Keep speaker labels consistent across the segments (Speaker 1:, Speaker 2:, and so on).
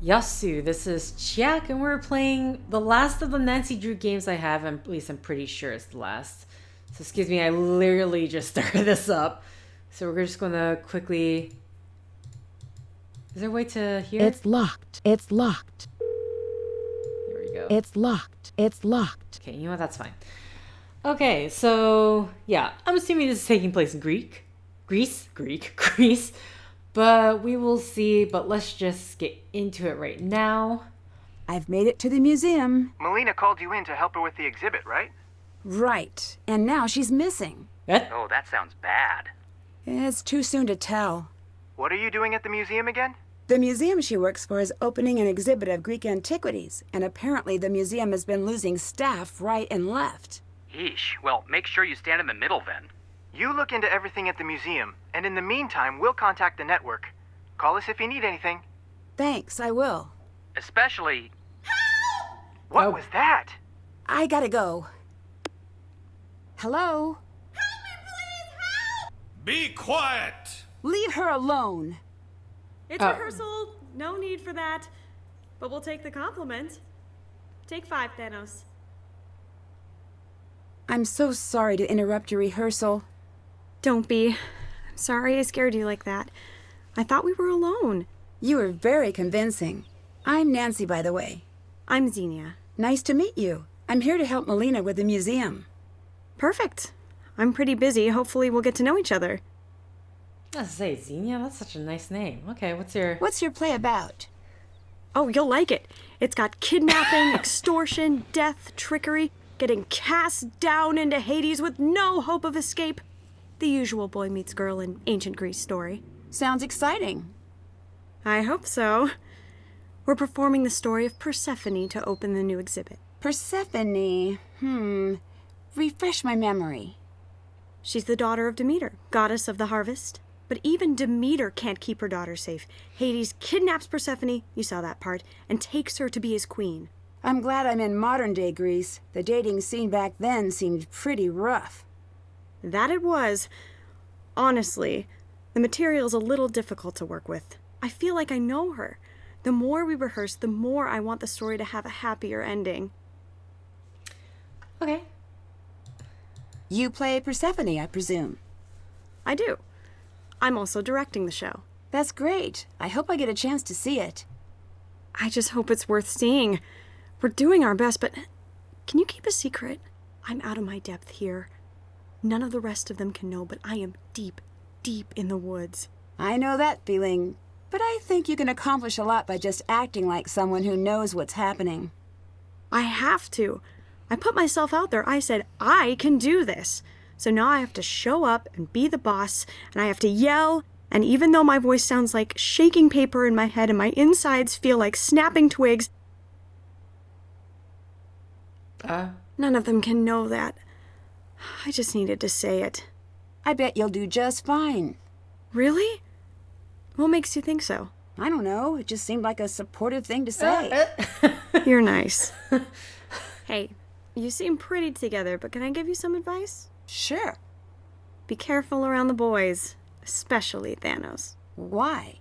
Speaker 1: Yasu, this is Chiak, and we're playing the last of the Nancy Drew games I have. At least I'm pretty sure it's the last. So excuse me, I literally just started this up. So we're just gonna quickly... Is there a way to hear?
Speaker 2: It's locked. It's locked.
Speaker 1: Here we go.
Speaker 2: It's locked. It's locked.
Speaker 1: Okay, you know what? That's fine. Okay, so yeah, I'm assuming this is taking place in Greece. But we will see. But let's just get into it right now.
Speaker 3: I've made it to the museum.
Speaker 4: Melina called you in to help her with the exhibit, right?
Speaker 3: Right. And now she's missing.
Speaker 1: What?
Speaker 4: Oh, that sounds bad.
Speaker 3: It's too soon to tell.
Speaker 4: What are you doing at the museum again?
Speaker 3: The museum she works for is opening an exhibit of Greek antiquities, and apparently the museum has been losing staff right and left.
Speaker 5: Yeesh. Well, make sure you stand in the middle then.
Speaker 4: You look into everything at the museum, and in the meantime, we'll contact the network. Call us if you need anything.
Speaker 3: Thanks, I will.
Speaker 5: Especially...
Speaker 4: What was that?
Speaker 3: I gotta go. Hello?
Speaker 6: Be quiet!
Speaker 3: Leave her alone.
Speaker 7: It's rehearsal. No need for that. But we'll take the compliment. Take 5, Thanos.
Speaker 3: I'm so sorry to interrupt your rehearsal.
Speaker 7: Don't be. I'm sorry I scared you like that. I thought we were alone.
Speaker 3: You were very convincing. I'm Nancy, by the way.
Speaker 7: I'm Xenia.
Speaker 3: Nice to meet you. I'm here to help Melina with the museum.
Speaker 7: Perfect. I'm pretty busy. Hopefully we'll get to know each other.
Speaker 1: I was gonna say, Xenia, that's such a nice name. Okay, what's your
Speaker 3: play about?
Speaker 7: Oh, you'll like it. It's got kidnapping, extortion, death, trickery, getting cast down into Hades with no hope of escape. The usual boy meets girl in ancient Greece story.
Speaker 3: Sounds exciting.
Speaker 7: I hope so. We're performing the story of Persephone to open the new exhibit.
Speaker 3: Persephone. Refresh my memory.
Speaker 7: She's the daughter of Demeter, goddess of the harvest. But even Demeter can't keep her daughter safe. Hades kidnaps Persephone, you saw that part, and takes her to be his queen.
Speaker 3: I'm glad I'm in modern-day Greece. The dating scene back then seemed pretty rough.
Speaker 7: That it was. Honestly, the material's a little difficult to work with. I feel like I know her. The more we rehearse, the more I want the story to have a happier ending.
Speaker 1: Okay.
Speaker 3: You play Persephone, I presume.
Speaker 7: I do. I'm also directing the show.
Speaker 3: That's great. I hope I get a chance to see it.
Speaker 7: I just hope it's worth seeing. We're doing our best, but can you keep a secret? I'm out of my depth here. None of the rest of them can know, but I am deep, deep in the woods.
Speaker 3: I know that feeling, but I think you can accomplish a lot by just acting like someone who knows what's happening.
Speaker 7: I have to. I put myself out there. I said, I can do this. So now I have to show up and be the boss, and I have to yell, and even though my voice sounds like shaking paper in my head and my insides feel like snapping twigs, none of them can know that. I just needed to say it.
Speaker 3: I bet you'll do just fine.
Speaker 7: Really? What makes you think so?
Speaker 3: I don't know. It just seemed like a supportive thing to say.
Speaker 7: You're nice. Hey, you seem pretty together, but can I give you some advice?
Speaker 3: Sure.
Speaker 7: Be careful around the boys, especially Thanos.
Speaker 3: Why?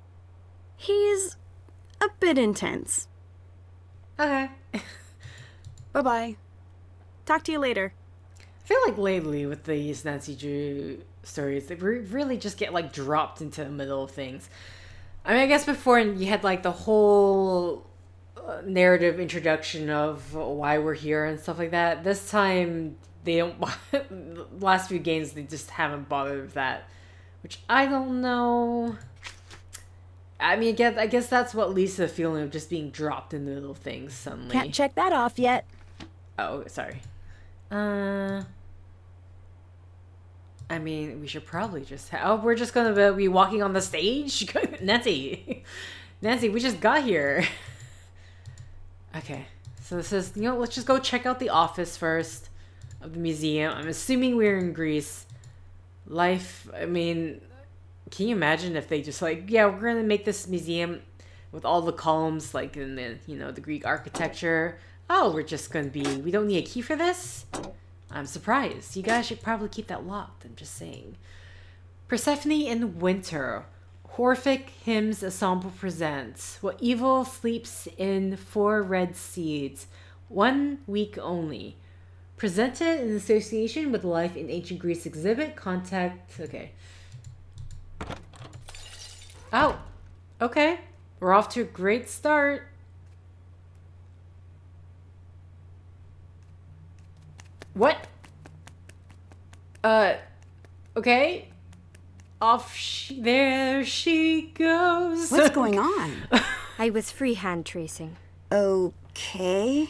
Speaker 7: He's a bit intense.
Speaker 1: Okay.
Speaker 3: Bye-bye.
Speaker 7: Talk to you later.
Speaker 1: I feel like lately with these Nancy Drew stories, they really just get like dropped into the middle of things. I mean, I guess before you had like the whole narrative introduction of why we're here and stuff like that. This time, they don't. The last few games, they just haven't bothered with that, which I don't know. I mean, I guess that's what leads to the feeling of just being dropped in the middle of things suddenly.
Speaker 2: Can't check that off yet.
Speaker 1: Oh, sorry. I mean, we should probably just... we're just gonna be walking on the stage? Nancy, we just got here. Okay, so this is... let's just go check out the office first of the museum. I'm assuming we're in Greece. Life, I mean... Can you imagine if they just we're gonna make this museum with all the columns, like in the, the Greek architecture. Oh, we're just gonna be... We don't need a key for this? I'm surprised. You guys should probably keep that locked. I'm just saying. Persephone in winter. Horrific Hymns Ensemble presents What Evil Sleeps in 4 Red Seeds. 1 week only. Presented in association with Life in Ancient Greece exhibit. Contact... Okay. Oh. Okay. We're off to a great start. What? Okay. There she goes.
Speaker 3: What's going on?
Speaker 6: I was freehand tracing.
Speaker 3: Okay.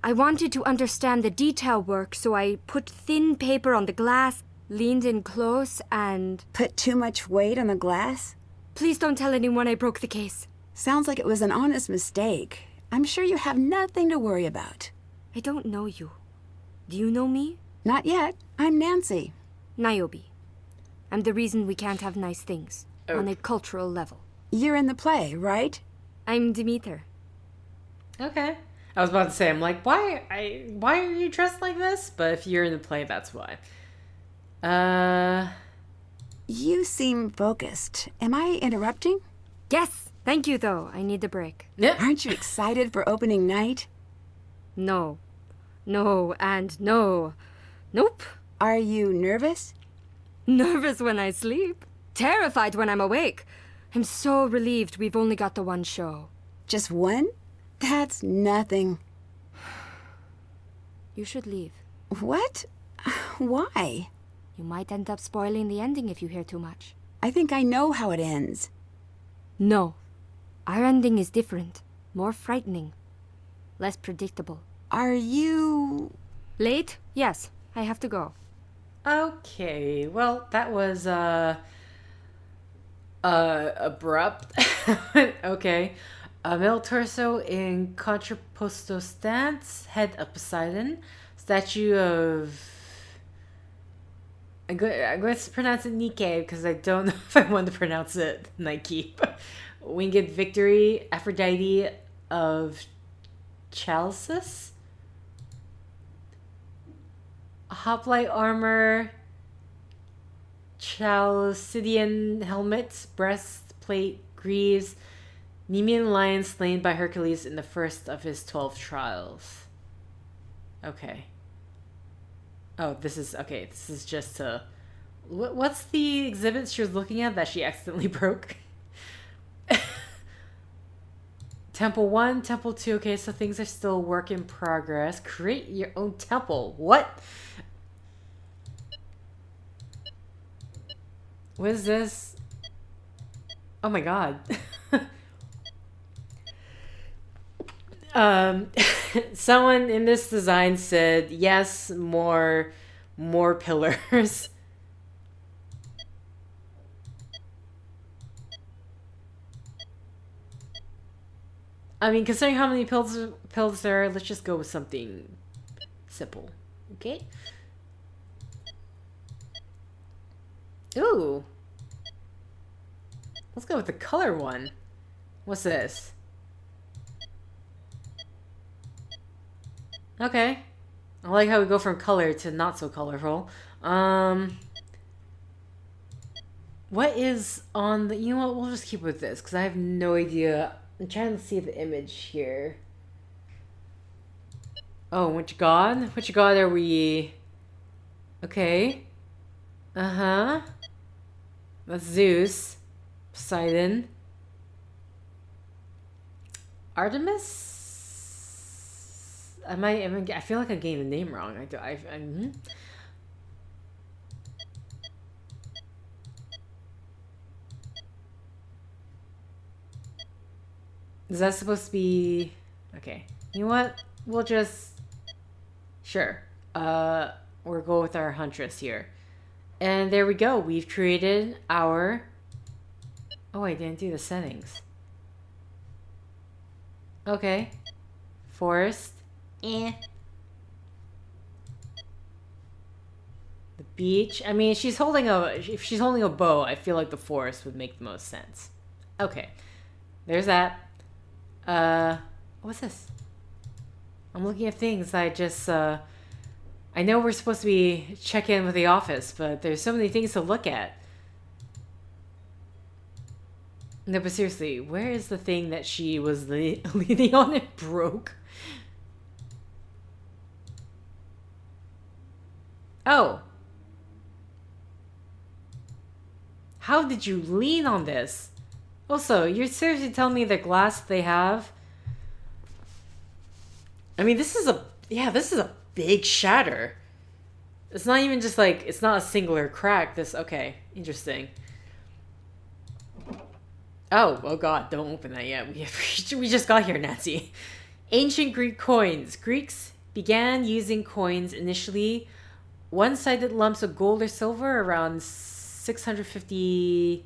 Speaker 6: I wanted to understand the detail work, so I put thin paper on the glass, leaned in close, and...
Speaker 3: Put too much weight on the glass?
Speaker 6: Please don't tell anyone I broke the case.
Speaker 3: Sounds like it was an honest mistake. I'm sure you have nothing to worry about.
Speaker 6: I don't know you. Do you know me?
Speaker 3: Not yet. I'm Nancy.
Speaker 6: Niobe. I'm the reason we can't have nice things. On a cultural level.
Speaker 3: You're in the play, right?
Speaker 6: I'm Demeter.
Speaker 1: Okay. I was about to say, I'm like, why are you dressed like this? But if you're in the play, that's why.
Speaker 3: You seem focused. Am I interrupting?
Speaker 6: Yes! Thank you, though. I need a break.
Speaker 1: Yeah.
Speaker 3: Aren't you excited for opening night?
Speaker 6: No. No, and no. Nope.
Speaker 3: Are you nervous?
Speaker 6: Nervous when I sleep. Terrified when I'm awake. I'm so relieved we've only got the one show.
Speaker 3: Just one? That's nothing.
Speaker 6: You should leave.
Speaker 3: What? Why?
Speaker 6: You might end up spoiling the ending if you hear too much.
Speaker 3: I think I know how it ends.
Speaker 6: No. Our ending is different. More frightening. Less predictable.
Speaker 3: Are you...
Speaker 6: Late? Yes. I have to go.
Speaker 1: Okay. Well, that was, abrupt. Okay. A male torso in contrapposto stance, head up Poseidon, statue of... I'm going to pronounce it Nike because I don't know if I want to pronounce it Nike. Winged Victory, Aphrodite of Chalcis. Hoplite armor, Chalcidian helmet, breastplate, greaves, Nemean lion slain by Hercules in the first of his 12 trials. Okay. Oh, this is just a... What's the exhibit she was looking at that she accidentally broke? Temple 1, Temple 2. Okay, so things are still work in progress. Create your own temple. What? What is this? Oh my god. Someone in this design said, yes, more pillars. I mean, considering how many pills there are, let's just go with something simple. Okay? Ooh. Let's go with the color one. What's this? Okay. I like how we go from color to not so colorful. What is on the... You know what? We'll just keep with this, because I have no idea. I'm trying to see the image here. Oh, which god? Which god are we... Okay. Uh-huh. That's Zeus. Poseidon. Artemis? I feel like I'm getting the name wrong. Is that supposed to be... Okay. You know what? We'll just... Sure. We'll go with our huntress here. And there we go. We've created our... Oh, I didn't do the settings. Okay. Forest. The beach. I mean, if she's holding a bow, I feel like the forest would make the most sense. Okay. There's that. What's this? I'm looking at things I just, I know we're supposed to be check in with the office, but there's so many things to look at. No, but seriously, where is the thing that she was leaning on and broke? Oh. How did you lean on this? Also, you're seriously telling me the glass they have? I mean, this is a big shatter. It's not even just like, it's not a singular crack. Okay, interesting. Oh god, don't open that yet. We just got here, Nancy. Ancient Greek coins. Greeks began using coins initially one-sided lumps of gold or silver around 650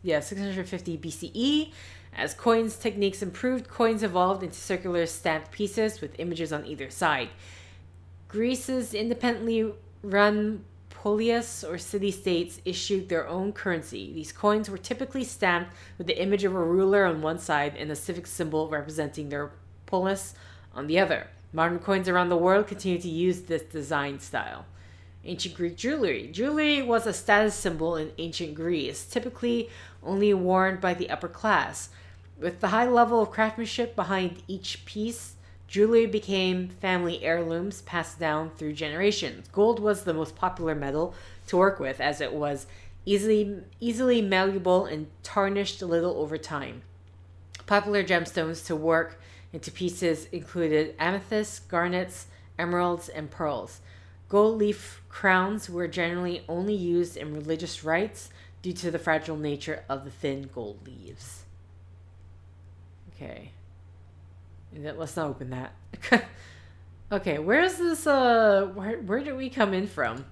Speaker 1: BCE. As coins techniques improved, coins evolved into circular stamped pieces with images on either side. Greece's independently run polis or city-states issued their own currency. These coins were typically stamped with the image of a ruler on one side and a civic symbol representing their polis on the other. Modern coins around the world continue to use this design style. Ancient Greek jewelry. Jewelry was a status symbol in ancient Greece, typically only worn by the upper class. With the high level of craftsmanship behind each piece, jewelry became family heirlooms passed down through generations. Gold was the most popular metal to work with, as it was easily malleable and tarnished a little over time. Popular gemstones to work into pieces included amethysts, garnets, emeralds, and pearls. Gold leaf crowns were generally only used in religious rites due to the fragile nature of the thin gold leaves. Okay. Let's not open that. Okay, where is this, where did we come in from?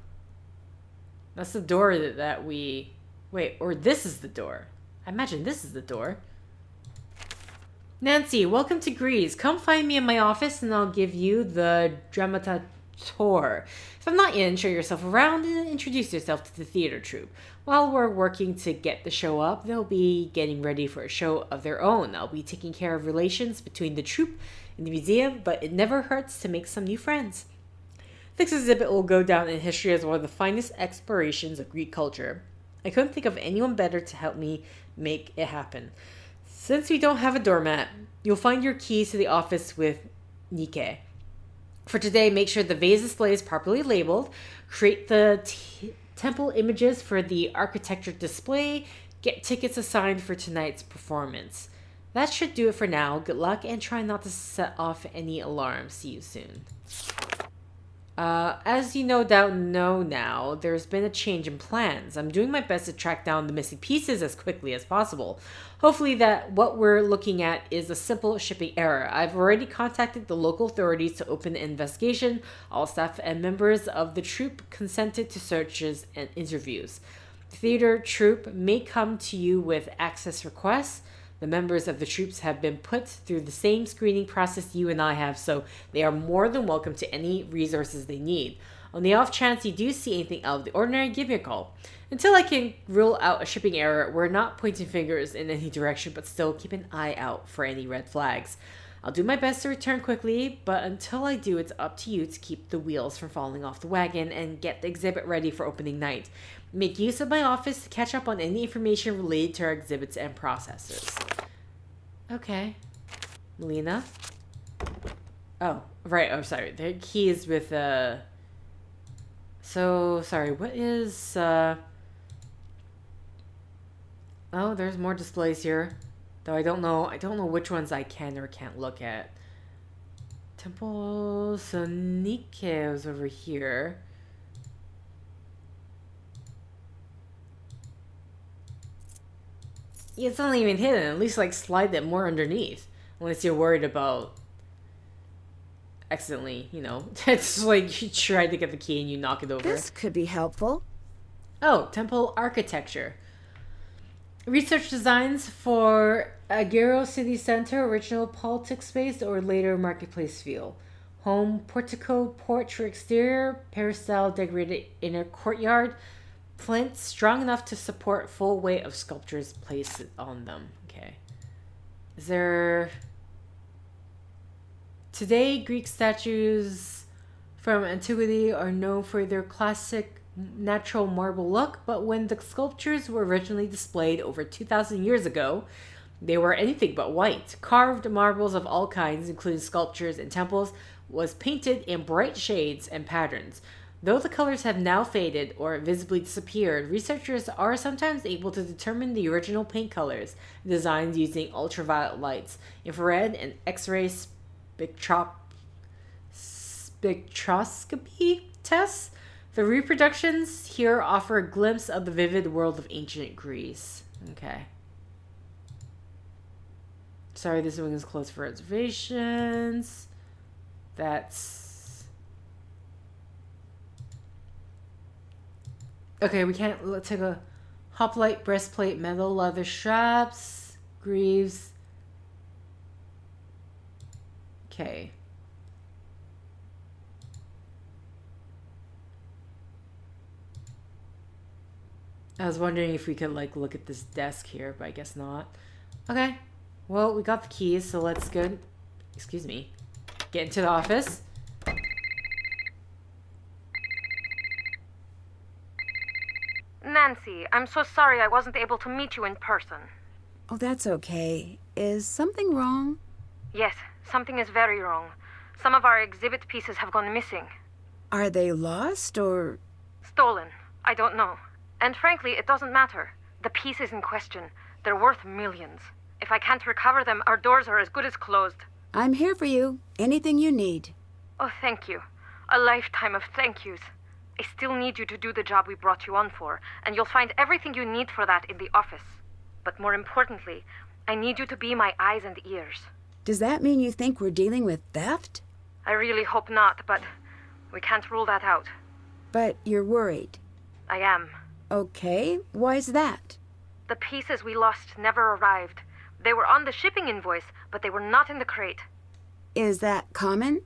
Speaker 1: That's the door that we... Wait, or this is the door. I imagine this is the door. Nancy, welcome to Greece. Come find me in my office and I'll give you the dramata tour. If I'm not in, show yourself around and introduce yourself to the theater troupe. While we're working to get the show up, they'll be getting ready for a show of their own. I'll be taking care of relations between the troupe and the museum, but it never hurts to make some new friends. This exhibit will go down in history as one of the finest explorations of Greek culture. I couldn't think of anyone better to help me make it happen. Since we don't have a doormat, you'll find your keys to the office with Nike. For today, make sure the vase display is properly labeled, create the temple images for the architecture display, get tickets assigned for tonight's performance. That should do it for now. Good luck and try not to set off any alarms. See you soon. As you no doubt know now, there's been a change in plans. I'm doing my best to track down the missing pieces as quickly as possible. Hopefully that what we're looking at is a simple shipping error. I've already contacted the local authorities to open an investigation. All staff and members of the troupe consented to searches and interviews. The theater troupe may come to you with access requests. The members of the troops have been put through the same screening process you and I have, so they are more than welcome to any resources they need. On the off chance you do see anything out of the ordinary, give me a call. Until I can rule out a shipping error, we're not pointing fingers in any direction, but still keep an eye out for any red flags. I'll do my best to return quickly, but until I do, it's up to you to keep the wheels from falling off the wagon and get the exhibit ready for opening night. Make use of my office to catch up on any information related to our exhibits and processes. Okay. Melina? Oh, right. Oh, sorry. The key is with, So, sorry. What is, Oh, there's more displays here. Though I don't know which ones I can or can't look at. Temple Sonike is over here. Yeah, it's not even hidden. At least, like, slide it more underneath. Unless you're worried about accidentally, you know. It's like you try to get the key and you knock it over.
Speaker 3: This could be helpful.
Speaker 1: Oh, temple architecture. Research designs for Agero City Center, original politics space, or later marketplace feel. Home, portico, porch for exterior, peristyle decorated inner courtyard. Flint strong enough to support full weight of sculptures placed on them. Okay. Is there... Today, Greek statues from antiquity are known for their classic natural marble look, but when the sculptures were originally displayed over 2,000 years ago, they were anything but white. Carved marbles of all kinds, including sculptures and temples, was painted in bright shades and patterns. Though the colors have now faded or visibly disappeared, researchers are sometimes able to determine the original paint colors, designed using ultraviolet lights, infrared, and X-ray spectroscopy tests. The reproductions here offer a glimpse of the vivid world of ancient Greece. Okay. Sorry, this wing is closed for reservations. That's... Okay, we can't... Let's take a hoplite, breastplate, metal, leather straps, greaves. Okay. I was wondering if we could, like, look at this desk here, but I guess not. Okay. Well, we got the keys, so let's go... Excuse me. Get into the office.
Speaker 8: Nancy, I'm so sorry I wasn't able to meet you in person.
Speaker 3: Oh, that's okay. Is something wrong?
Speaker 8: Yes, something is very wrong. Some of our exhibit pieces have gone missing.
Speaker 3: Are they lost or...
Speaker 8: Stolen. I don't know. And frankly, it doesn't matter. The pieces in question, they're worth millions. If I can't recover them, our doors are as good as closed.
Speaker 3: I'm here for you. Anything you need.
Speaker 8: Oh, thank you. A lifetime of thank yous. I still need you to do the job we brought you on for, and you'll find everything you need for that in the office. But more importantly, I need you to be my eyes and ears.
Speaker 3: Does that mean you think we're dealing with theft?
Speaker 8: I really hope not, but we can't rule that out.
Speaker 3: But you're worried.
Speaker 8: I am.
Speaker 3: Okay, why's that?
Speaker 8: The pieces we lost never arrived. They were on the shipping invoice, but they were not in the crate.
Speaker 3: Is that common?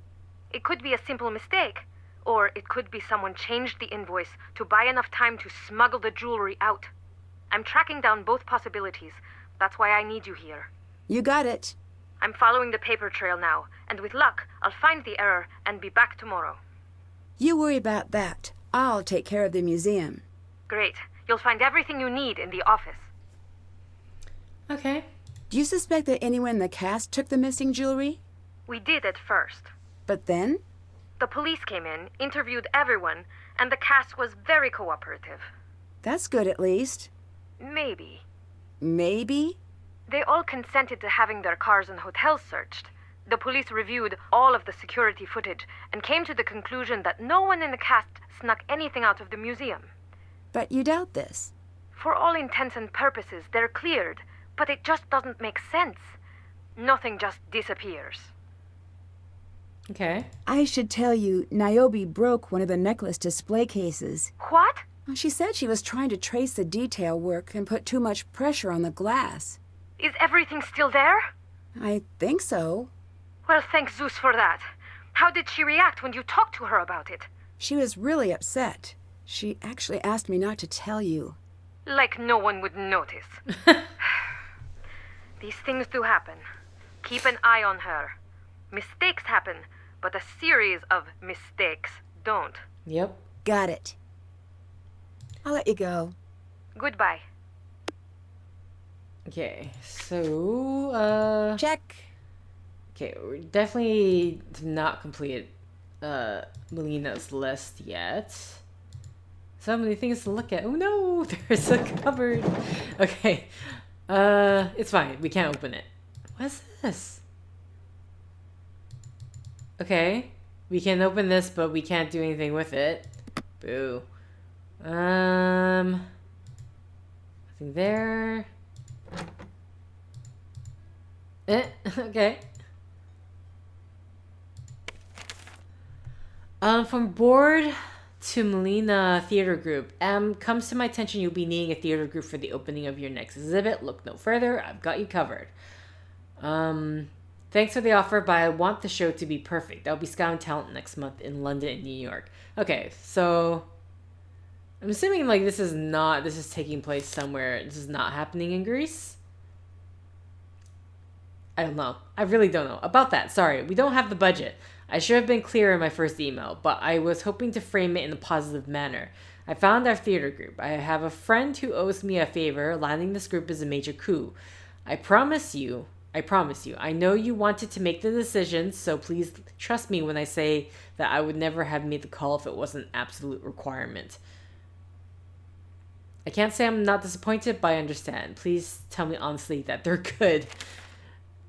Speaker 8: It could be a simple mistake, or it could be someone changed the invoice to buy enough time to smuggle the jewelry out. I'm tracking down both possibilities. That's why I need you here.
Speaker 3: You got it.
Speaker 8: I'm following the paper trail now, and with luck, I'll find the error and be back tomorrow.
Speaker 3: You worry about that. I'll take care of the museum.
Speaker 8: Great. You'll find everything you need in the office.
Speaker 1: Okay.
Speaker 3: Do you suspect that anyone in the cast took the missing jewelry?
Speaker 8: We did at first.
Speaker 3: But then?
Speaker 8: The police came in, interviewed everyone, and the cast was very cooperative.
Speaker 3: That's good at least.
Speaker 8: Maybe.
Speaker 3: Maybe?
Speaker 8: They all consented to having their cars and hotels searched. The police reviewed all of the security footage and came to the conclusion that no one in the cast snuck anything out of the museum.
Speaker 3: But you doubt this.
Speaker 8: For all intents and purposes, they're cleared, but it just doesn't make sense. Nothing just disappears.
Speaker 1: Okay.
Speaker 3: I should tell you, Niobe broke one of the necklace display cases.
Speaker 8: What?
Speaker 3: She said she was trying to trace the detail work and put too much pressure on the glass.
Speaker 8: Is everything still there?
Speaker 3: I think so.
Speaker 8: Well, thank Zeus for that. How did she react when you talked to her about it?
Speaker 3: She was really upset. She actually asked me not to tell you.
Speaker 8: Like no one would notice. These things do happen. Keep an eye on her. Mistakes happen, but a series of mistakes don't.
Speaker 1: Yep.
Speaker 3: Got it. I'll let you go.
Speaker 8: Goodbye.
Speaker 1: Okay, so,
Speaker 3: Check.
Speaker 1: Okay, we definitely did not complete, Melina's list yet. So many things to look at. Oh no, there's a cupboard. Okay, it's fine. We can't open it. What's this? Okay, we can open this, but we can't do anything with it. Boo. Nothing there. Okay. From board to Melina Theater Group. Comes to my attention you'll be needing a theater group for the opening of your next exhibit. Look no further. I've got you covered. Thanks for the offer, but I want the show to be perfect. I'll be scouting talent next month in London and New York. Okay, so I'm assuming like this is taking place somewhere. This is not happening in Greece. I don't know. I really don't know. About that, sorry. We don't have the budget. I should have been clearer in my first email, but I was hoping to frame it in a positive manner. I found our theater group. I have a friend who owes me a favor. Landing this group is a major coup. I promise you, I know you wanted to make the decision, so please trust me when I say that I would never have made the call if it wasn't an absolute requirement. I can't say I'm not disappointed, but I understand. Please tell me honestly that they're good.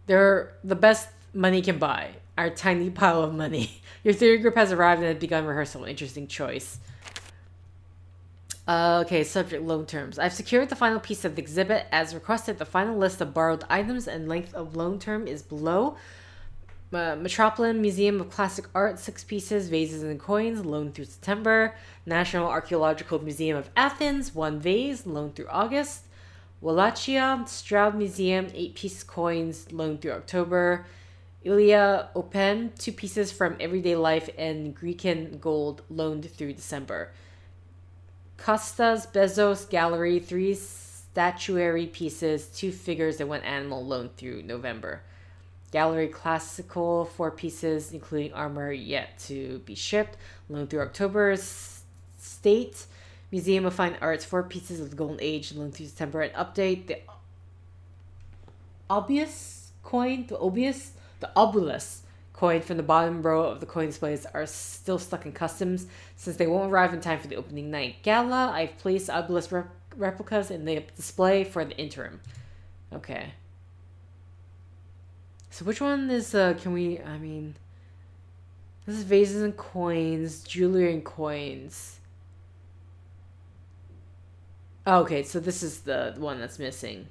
Speaker 1: They're the best money can buy. Our tiny pile of money. Your theater group has arrived and has begun rehearsal. Interesting choice. Okay, subject loan terms. I've secured the final piece of the exhibit. As requested, the final list of borrowed items and length of loan term is below. Metropolitan Museum of Classic Art, 6 pieces, vases and coins, loaned through September. National Archaeological Museum of Athens, 1 vase, loaned through August. Wallachia Stroud Museum, 8-piece coins, loaned through October. Ilia Open, 2 pieces from Everyday Life and Greekan Gold, loaned through December. Costas Bezos Gallery, 3 statuary pieces, 2 figures and 1 animal, loaned through November. Gallery Classical, 4 pieces, including armor yet to be shipped, loaned through October. State Museum of Fine Arts, 4 pieces of the Golden Age, loaned through September. An update, the obulus coin from the bottom row of the coin displays are still stuck in customs since they won't arrive in time for the opening night gala. I've placed obelisk replicas in the display for the interim. Okay. So which one is, this is vases and coins, jewelry and coins. Oh, okay, so this is the one that's missing.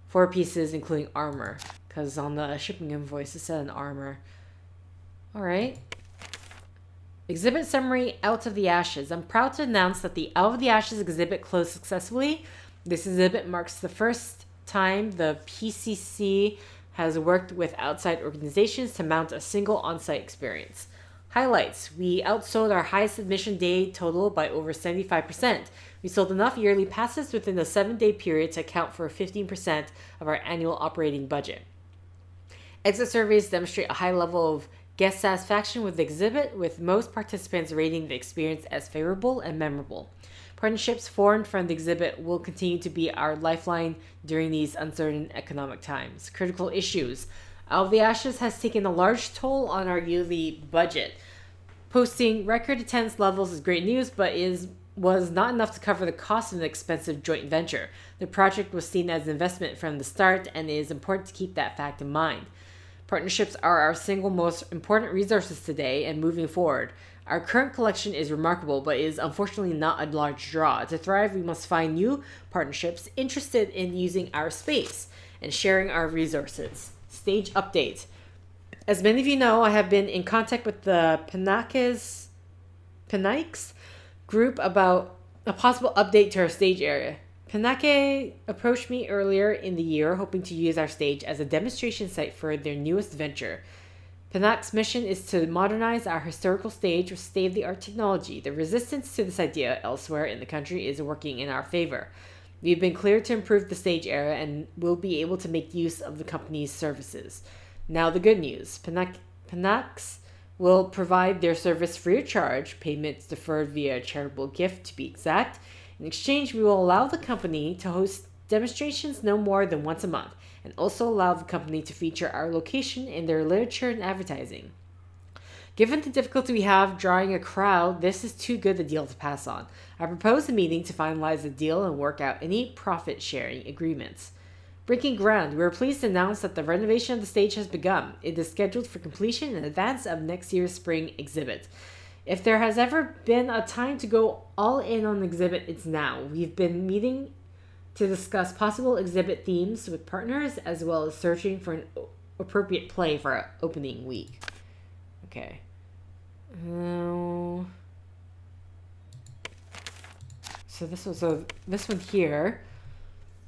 Speaker 1: 4 pieces, including armor. Because on the shipping invoice, it said an armor. Alright. Exhibit summary, Out of the Ashes. I'm proud to announce that the Out of the Ashes exhibit closed successfully. This exhibit marks the first time the PCC has worked with outside organizations to mount a single on-site experience. Highlights. We outsold our highest admission day total by over 75%. We sold enough yearly passes within a 7-day period to account for 15% of our annual operating budget. Exit surveys demonstrate a high level of guest satisfaction with the exhibit, with most participants rating the experience as favorable and memorable. Partnerships formed from the exhibit will continue to be our lifeline during these uncertain economic times. Critical issues. Out of the Ashes has taken a large toll on our yearly budget. Posting record attendance levels is great news, but was not enough to cover the cost of an expensive joint venture. The project was seen as an investment from the start, and it is important to keep that fact in mind. Partnerships are our single most important resources today and moving forward. Our current collection is remarkable, but is unfortunately not a large draw. To thrive, we must find new partnerships interested in using our space and sharing our resources. Stage update. As many of you know, I have been in contact with the Penakes group about a possible update to our stage area. Penake approached me earlier in the year, hoping to use our stage as a demonstration site for their newest venture. Penak's mission is to modernize our historical stage with state-of-the-art technology. The resistance to this idea elsewhere in the country is working in our favor. We've been cleared to improve the stage area and will be able to make use of the company's services. Now the good news. Penak's will provide their service free of charge, payments deferred via a charitable gift to be exact. In exchange, we will allow the company to host demonstrations no more than once a month, and also allow the company to feature our location in their literature and advertising. Given the difficulty we have drawing a crowd, this is too good a deal to pass on. I propose a meeting to finalize the deal and work out any profit-sharing agreements. Breaking ground, we are pleased to announce that the renovation of the stage has begun. It is scheduled for completion in advance of next year's spring exhibit. If there has ever been a time to go all in on an exhibit, it's now. We've been meeting to discuss possible exhibit themes with partners, as well as searching for an appropriate play for our opening week. Okay. So this one here.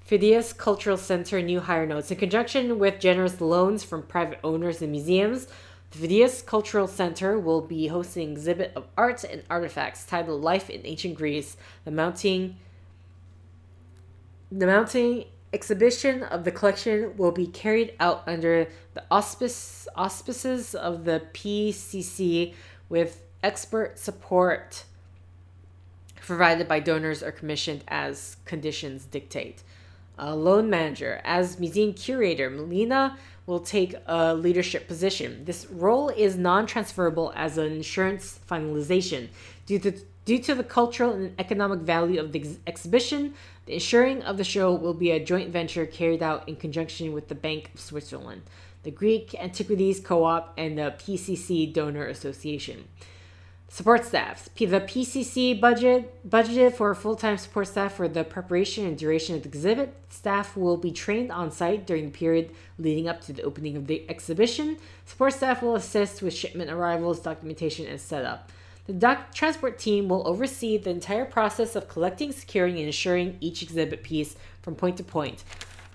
Speaker 1: Phidias Cultural Center new hire notes. In conjunction with generous loans from private owners and museums, the Phidias Cultural Center will be hosting an exhibit of art and artifacts titled Life in Ancient Greece. The mounting exhibition of the collection will be carried out under the auspices of the PCC with expert support provided by donors or commissioned as conditions dictate. Loan manager. As museum curator, Melina will take a leadership position. This role is non-transferable as an insurance finalization. Due to the cultural and economic value of the exhibition, the insuring of the show will be a joint venture carried out in conjunction with the Bank of Switzerland, the Greek Antiquities Co-op, and the PCC Donor Association. Support staff. The PCC budgeted for full-time support staff for the preparation and duration of the exhibit. Staff will be trained on site during the period leading up to the opening of the exhibition. Support staff will assist with shipment arrivals, documentation, and setup. The transport team will oversee the entire process of collecting, securing, and insuring each exhibit piece from point to point.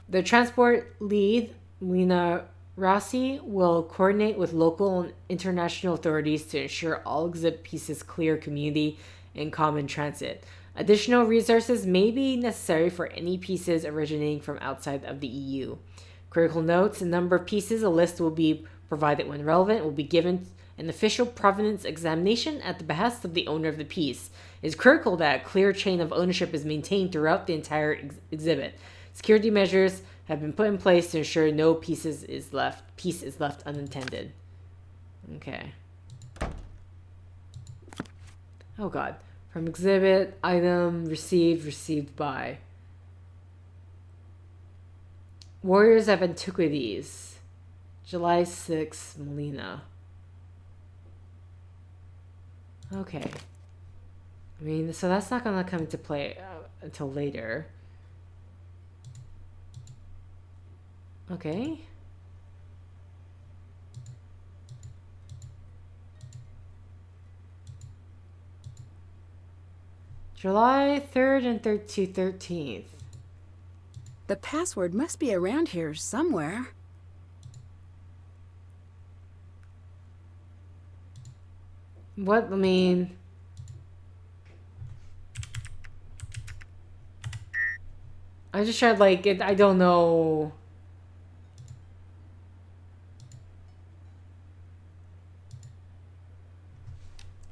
Speaker 1: The transport lead, Lina Rossi, will coordinate with local and international authorities to ensure all exhibit pieces clear community and common transit. Additional resources may be necessary for any pieces originating from outside of the EU. Critical notes: the number of pieces, a list will be provided when relevant, will be given an official provenance examination at the behest of the owner of the piece. It is critical that a clear chain of ownership is maintained throughout the entire exhibit. Security measures have been put in place to ensure no piece is left unattended. Okay. Oh god. From exhibit, item, received by. Warriors of Antiquities. July 6th, Melina. Okay. I mean, so that's not gonna come into play until later. Okay. July 3rd and 13th.
Speaker 3: The password must be around here somewhere.
Speaker 1: What? I mean... I just tried, like, it, I don't know...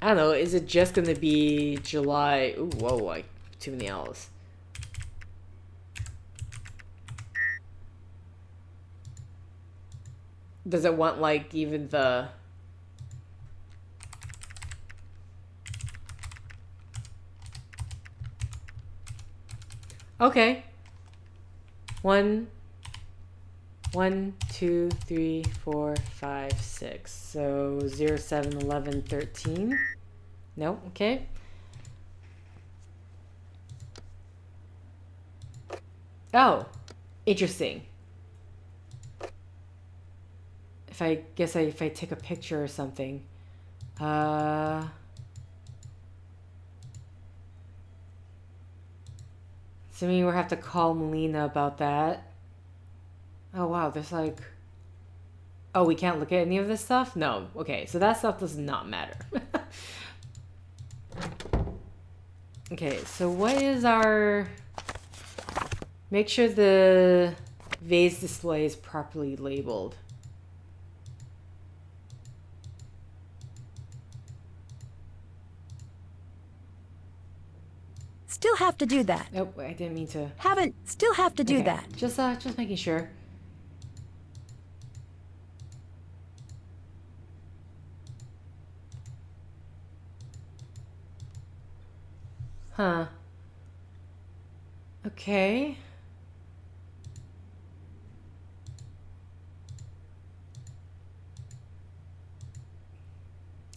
Speaker 1: I don't know, is it just gonna be July... Ooh, whoa, like, too many L's. Does it want, like, even the... Okay. 1, 2, 3, 4, 5, 6. So 0, 7, 11, 13. No, okay. Oh, interesting. If I take a picture or something. So maybe we'll have to call Melina about that. Oh wow, there's like... Oh, we can't look at any of this stuff? No. Okay, so that stuff does not matter. Okay, so what is our... Make sure the vase display is properly labeled.
Speaker 2: Still have to do that.
Speaker 1: Oh, I didn't mean to...
Speaker 2: Still have to do
Speaker 1: Okay,
Speaker 2: that.
Speaker 1: Just making sure. Huh. Okay.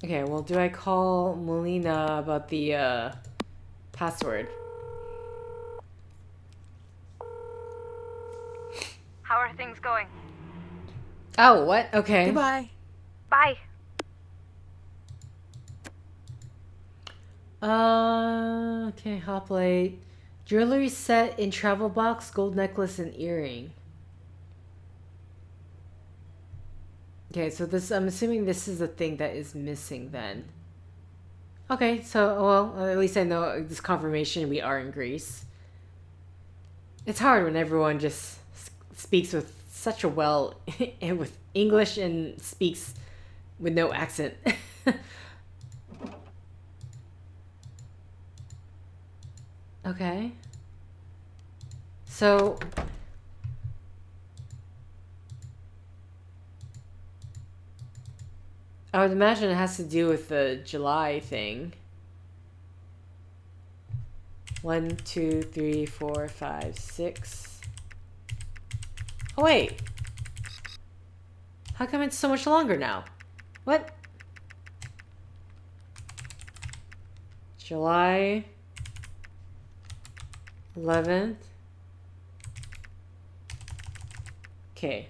Speaker 1: Okay, well, do I call Melina about the, password?
Speaker 8: How are things going?
Speaker 1: Oh, what? Okay.
Speaker 3: Goodbye.
Speaker 8: Bye.
Speaker 1: Okay, hoplite. Jewelry set in travel box, gold necklace, and earring. Okay, so this, I'm assuming this is the thing that is missing then. Okay, so, well, at least I know this confirmation we are in Greece. It's hard when everyone just speaks with such a with English and speaks with no accent. Okay. So... I would imagine it has to do with the July thing. 1, 2, 3, 4, 5, 6. Oh, wait. How come it's so much longer now? What? July 11th. Okay.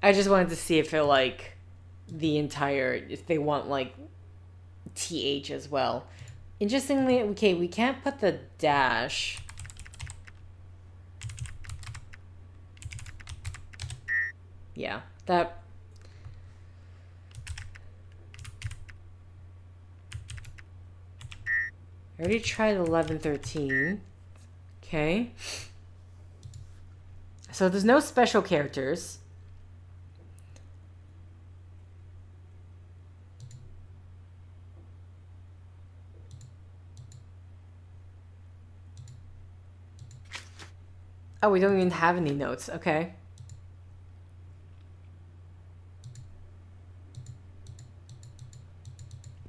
Speaker 1: I just wanted to see if it, like, the entire, if they want, like, TH as well. Interestingly, okay, we can't put the dash. Yeah, that... I already tried 11, 13. Okay. So there's no special characters. Oh, we don't even have any notes. Okay.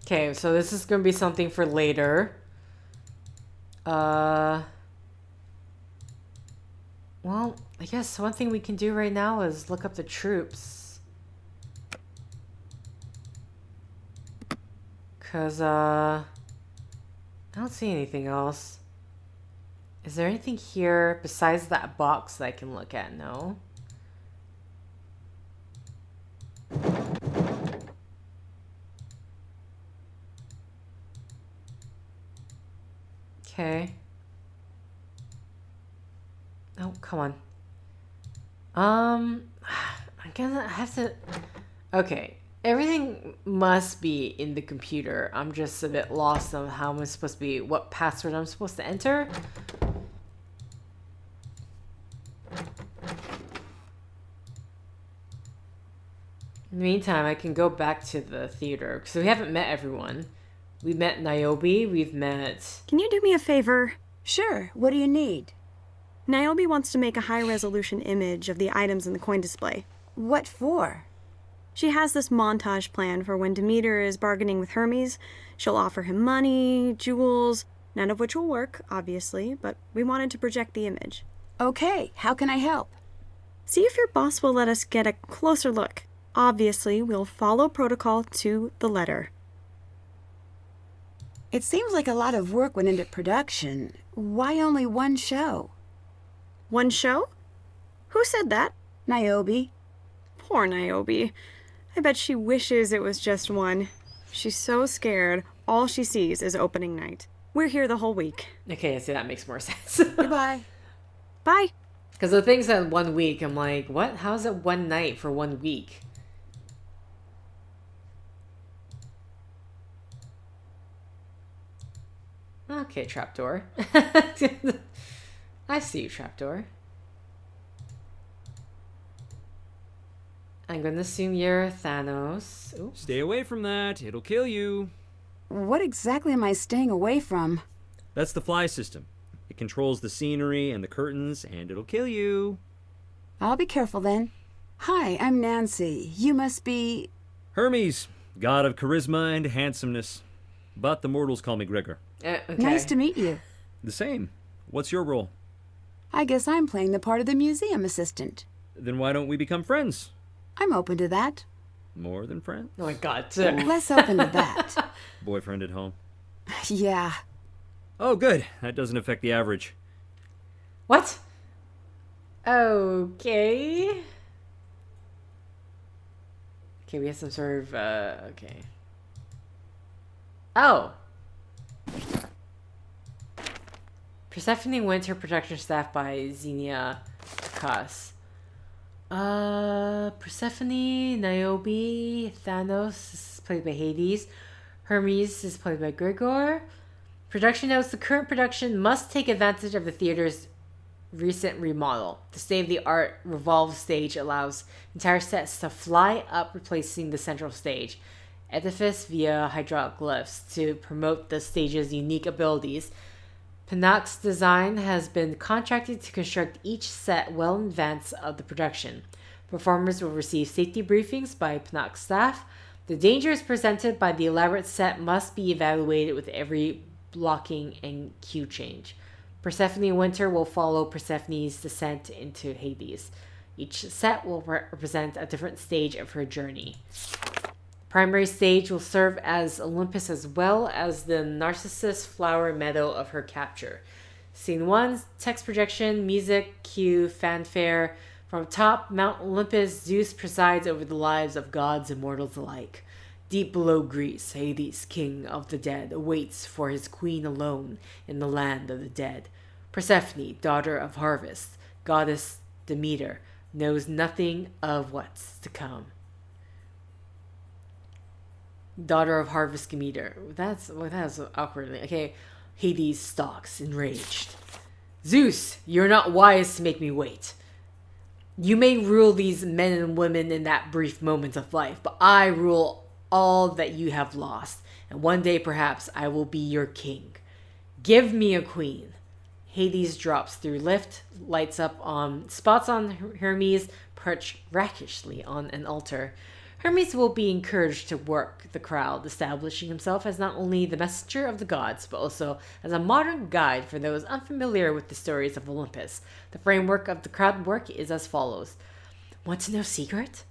Speaker 1: Okay, so this is going to be something for later. Well, I guess one thing we can do right now is look up the troops. Because, I don't see anything else. Is there anything here besides that box that I can look at? No. Okay. Oh, come on. I'm gonna have to... Okay. Everything must be in the computer. I'm just a bit lost on how I'm supposed to be... What password I'm supposed to enter. In the meantime, I can go back to the theater. So we haven't met everyone. We met Niobe. We've met...
Speaker 7: Can you do me a favor?
Speaker 3: Sure, what do you need?
Speaker 7: Niobe wants to make a high-resolution image of the items in the coin display.
Speaker 3: What for?
Speaker 7: She has this montage plan for when Demeter is bargaining with Hermes. She'll offer him money, jewels, none of which will work, obviously, but we wanted to project the image.
Speaker 3: Okay, how can I help?
Speaker 7: See if your boss will let us get a closer look. Obviously, we'll follow protocol to the letter.
Speaker 3: It seems like a lot of work went into production. Why only one show?
Speaker 7: One show? Who said that?
Speaker 3: Niobe.
Speaker 7: Poor Niobe. I bet she wishes it was just one. She's so scared, all she sees is opening night. We're here the whole week.
Speaker 1: Okay, I see that makes more sense.
Speaker 3: Goodbye.
Speaker 7: Bye.
Speaker 1: Because the thing said 1 week. I'm like, what? How is it one night for 1 week? Okay, trapdoor. I see you, trapdoor. I'm gonna assume you're Thanos. Ooh.
Speaker 9: Stay away from that. It'll kill you.
Speaker 3: What exactly am I staying away from?
Speaker 9: That's the fly system. It controls the scenery and the curtains, and it'll kill you.
Speaker 3: I'll be careful then. Hi, I'm Nancy. You must be...
Speaker 9: Hermes, god of charisma and handsomeness. But the mortals call me Gregor.
Speaker 1: Okay.
Speaker 3: Nice to meet you.
Speaker 9: The same. What's your role?
Speaker 3: I guess I'm playing the part of the museum assistant.
Speaker 9: Then why don't we become friends?
Speaker 3: I'm open to that.
Speaker 9: More than friends?
Speaker 1: Oh my god.
Speaker 3: Less open to that.
Speaker 9: Boyfriend at home?
Speaker 3: Yeah.
Speaker 9: Oh, good. That doesn't affect the average.
Speaker 1: What? Okay. Okay, we have some sort of, okay. Oh. Persephone Winter Production Staff by Xenia Kuss. Persephone, Niobe, Thanos is played by Hades. Hermes is played by Gregor. Production notes, the current production must take advantage of the theater's recent remodel. The state-of-the-art revolve stage allows entire sets to fly up, replacing the central stage. edifice via hieroglyphs to promote the stage's unique abilities. Pinnock's design has been contracted to construct each set well in advance of the production. Performers will receive safety briefings by Pinnock's staff. The dangers presented by the elaborate set must be evaluated with every blocking and cue change. Persephone Winter will follow Persephone's descent into Hades. Each set will represent a different stage of her journey. Primary stage will serve as Olympus as well as the Narcissus flower meadow of her capture. Scene 1, text projection, music, cue, fanfare. From top Mount Olympus, Zeus presides over the lives of gods and mortals alike. Deep below Greece, Hades, king of the dead, awaits for his queen alone in the land of the dead. Persephone, daughter of harvest, goddess Demeter, knows nothing of what's to come. Daughter of harvest Demeter. That's awkwardly. Okay, Hades stalks, enraged. Zeus, you're not wise to make me wait. You may rule these men and women in that brief moment of life, but I rule all that you have lost, and one day perhaps I will be your king. Give me a queen. Hades drops through lift, lights up on spots on Hermes, perched rakishly on an altar. Hermes will be encouraged to work the crowd, establishing himself as not only the messenger of the gods, but also as a modern guide for those unfamiliar with the stories of Olympus. The framework of the crowd work is as follows. Want to know secret?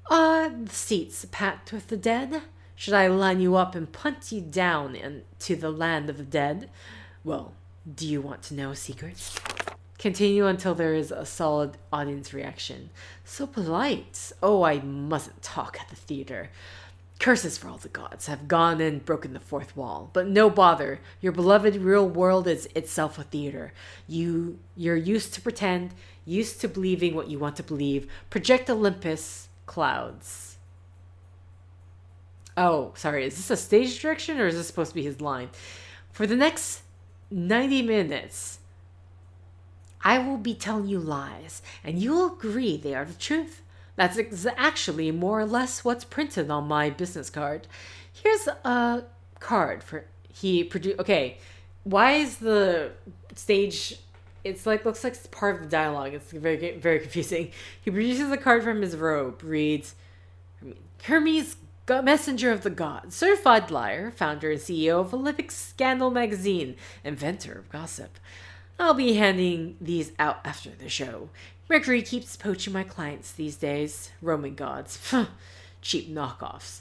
Speaker 1: The seats packed with the dead? Should I line you up and punt you down into the land of the dead? Well, do you want to know a secret? Continue until there is a solid audience reaction. So polite. Oh, I mustn't talk at the theater. Curses for all the gods have gone and broken the fourth wall. But no bother. Your beloved real world is itself a theater. You're used to pretend, used to believing what you want to believe. Project Olympus clouds. Oh, sorry. Is this a stage direction or is this supposed to be his line? For the next 90 minutes... I will be telling you lies, and you'll agree they are the truth. That's actually more or less what's printed on my business card. Here's a card for Okay, why is the stage? It's like looks like it's part of the dialogue. It's very very confusing. He produces a card from his robe. Reads, Hermes, messenger of the gods, certified liar, founder and CEO of Olympic Scandal magazine, inventor of gossip. I'll be handing these out after the show. Mercury keeps poaching my clients these days. Roman gods. Cheap knockoffs.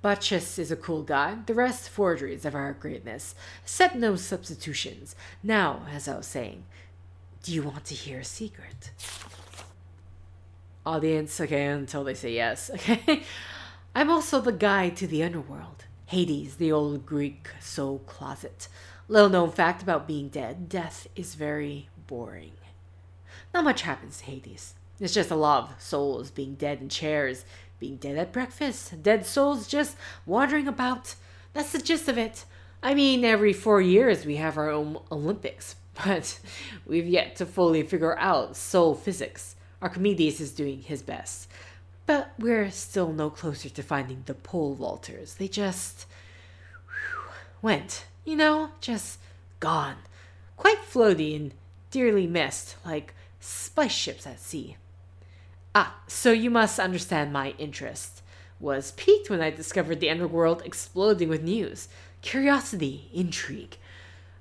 Speaker 1: Bacchus is a cool guy. The rest forgeries of our greatness. Accept no substitutions. Now, as I was saying, do you want to hear a secret? Audience, okay, until they say yes. Okay. I'm also the guide to the underworld. Hades, the old Greek soul closet. Little known fact about being dead, death is very boring. Not much happens to Hades. It's just a lot of souls being dead in chairs, being dead at breakfast, dead souls just wandering about. That's the gist of it. I mean, every 4 years we have our own Olympics, but we've yet to fully figure out soul physics. Archimedes is doing his best, but we're still no closer to finding the pole vaulters. They just went. You know, just gone. Quite floaty and dearly missed, like spice ships at sea. So you must understand my interest was piqued when I discovered the underworld exploding with news. Curiosity, intrigue.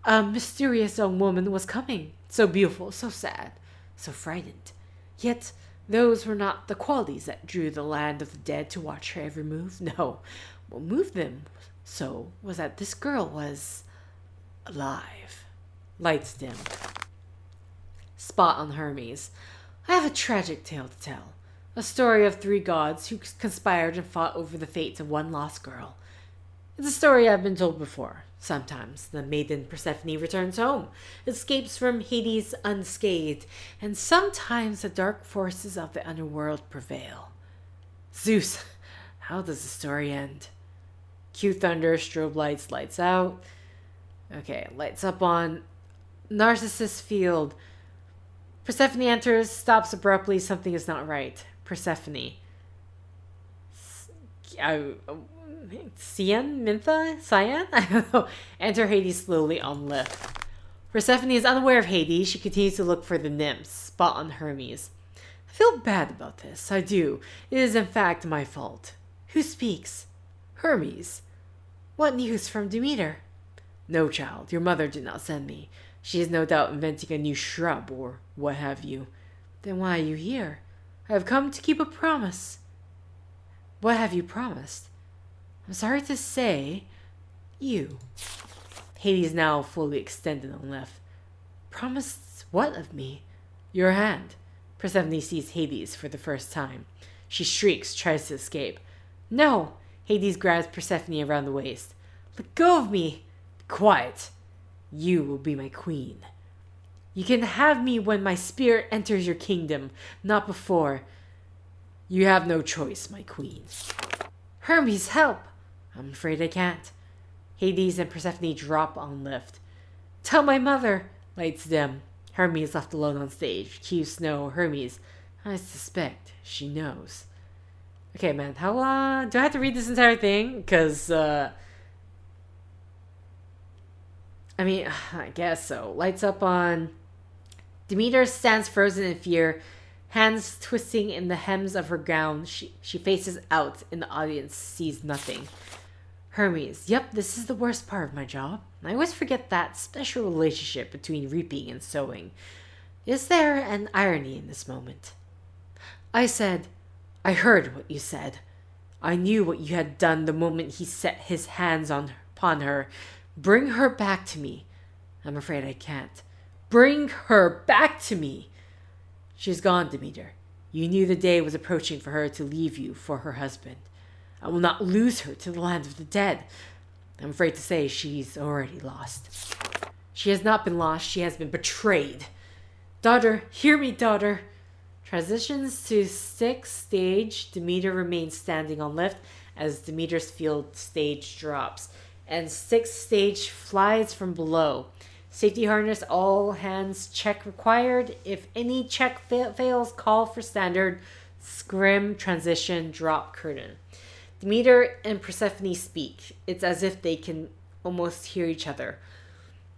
Speaker 1: A mysterious young woman was coming. So beautiful, so sad, so frightened. Yet those were not the qualities that drew the land of the dead to watch her every move. No, what moved them so was that this girl was alive. Lights dim. Spot on Hermes. I have a tragic tale to tell. A story of 3 gods who conspired and fought over the fate of one lost girl. It's a story I've been told before. Sometimes the maiden Persephone returns home, escapes from Hades unscathed, and sometimes the dark forces of the underworld prevail. Zeus, how does the story end? Cue thunder, strobe lights, lights out. Okay, lights up on Narcissus Field. Persephone enters, stops abruptly. Something is not right. Persephone. Cyan? Mintha? Cyan? I don't know. Enter Hades slowly on lift. Persephone is unaware of Hades. She continues to look for the nymphs. Spot on Hermes. I feel bad about this. I do. It is in fact my fault. Who speaks? Hermes. What news from Demeter? No, child. Your mother did not send me. She is no doubt inventing a new shrub or what have you. Then why are you here? I have come to keep a promise. What have you promised? I'm sorry to say, you. Hades now fully extended on left. Promised what of me? Your hand. Persephone sees Hades for the first time. She shrieks, tries to escape. No! Hades grabs Persephone around the waist. Let go of me! Be quiet. You will be my queen. You can have me when my spirit enters your kingdom, not before. You have no choice, my queen. Hermes, help! I'm afraid I can't. Hades and Persephone drop on lift. Tell my mother! Lights dim. Hermes left alone on stage. Cue Snow. Hermes. I suspect she knows. Okay, man. How do I have to read this entire thing? Because, I mean, I guess so. Lights up on. Demeter stands frozen in fear, hands twisting in the hems of her gown. She faces out in the audience, sees nothing. Hermes. Yep, this is the worst part of my job. I always forget that special relationship between reaping and sowing. Is there an irony in this moment? I heard what you said. I knew what you had done the moment he set his hands upon her. Bring her back to me. I'm afraid I can't. Bring her back to me. She's gone, Demeter. You knew the day was approaching for her to leave you for her husband. I will not lose her to the land of the dead. I'm afraid to say she's already lost. She has not been lost. She has been betrayed. Daughter, hear me, daughter. Transitions to sixth stage. Demeter remains standing on lift as Demeter's field stage drops. And sixth stage flies from below. Safety harness, all hands check required. If any check fails, call for standard. Scrim, transition, drop curtain. Demeter and Persephone speak. It's as if they can almost hear each other.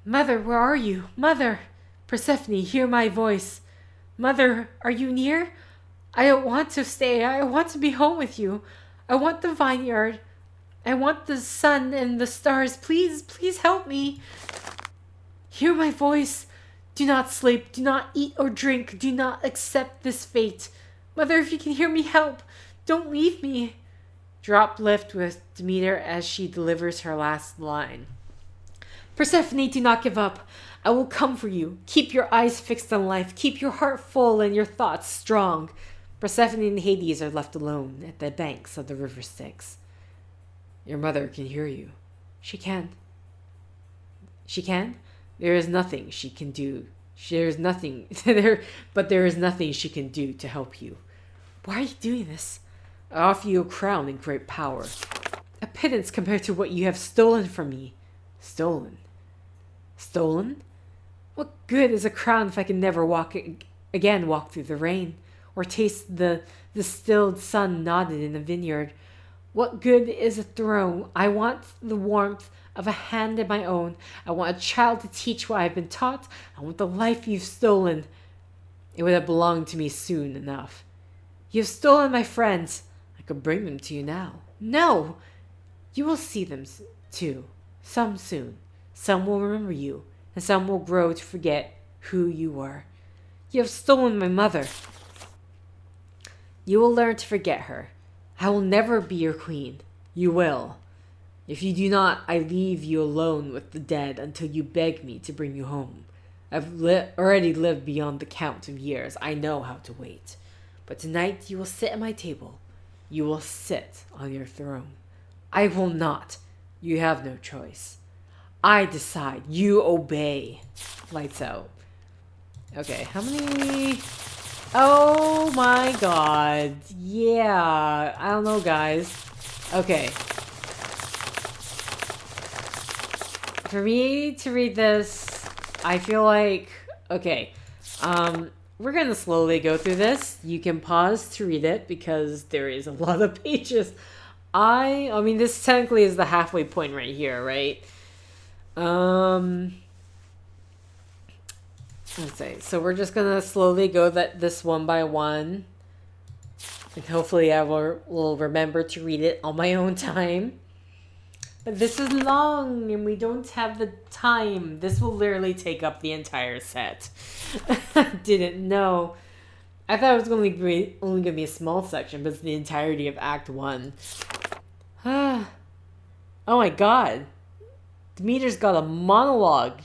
Speaker 1: Mother, where are you? Mother! Persephone, hear my voice. Mother, are you near? I don't want to stay. I want to be home with you. I want the vineyard. I want the sun and the stars. Please, please help me. Hear my voice. Do not sleep. Do not eat or drink. Do not accept this fate. Mother, if you can hear me, help. Don't leave me. Drop lift with Demeter as she delivers her last line. Persephone, do not give up. I will come for you. Keep your eyes fixed on life. Keep your heart full and your thoughts strong. Persephone and Hades are left alone at the banks of the river Styx. Your mother can hear you. She can. She can? There is nothing she can do. There is nothing but there is nothing she can do to help you. Why are you doing this? I offer you a crown and great power. A pittance compared to what you have stolen from me. Stolen? Stolen? What good is a crown if I can never walk through the rain, or taste the distilled sun nodded in a vineyard? What good is a throne? I want the warmth of a hand in my own. I want a child to teach what I've been taught. I want the life you've stolen. It would have belonged to me soon enough. You've stolen my friends. I could bring them to you now. No! You will see them too. Some soon. Some will remember you, and some will grow to forget who you were. You have stolen my mother. You will learn to forget her. I will never be your queen. You will. If you do not, I leave you alone with the dead until you beg me to bring you home. I've already lived beyond the count of years. I know how to wait. But tonight you will sit at my table. You will sit on your throne. I will not. You have no choice. I decide. You obey. Lights out. Okay, how many... Oh my god. Yeah. I don't know, guys. Okay. For me to read this, I feel like... Okay. We're going to slowly go through this. You can pause to read it because there is a lot of pages. I mean, this technically is the halfway point right here, right? Let's see. So we're just gonna slowly go this one by one. And hopefully I will remember to read it on my own time. But this is long and we don't have the time. This will literally take up the entire set. I didn't know. I thought it was only going to be a small section, but it's the entirety of Act 1. Oh my god. Demeter's got a monologue.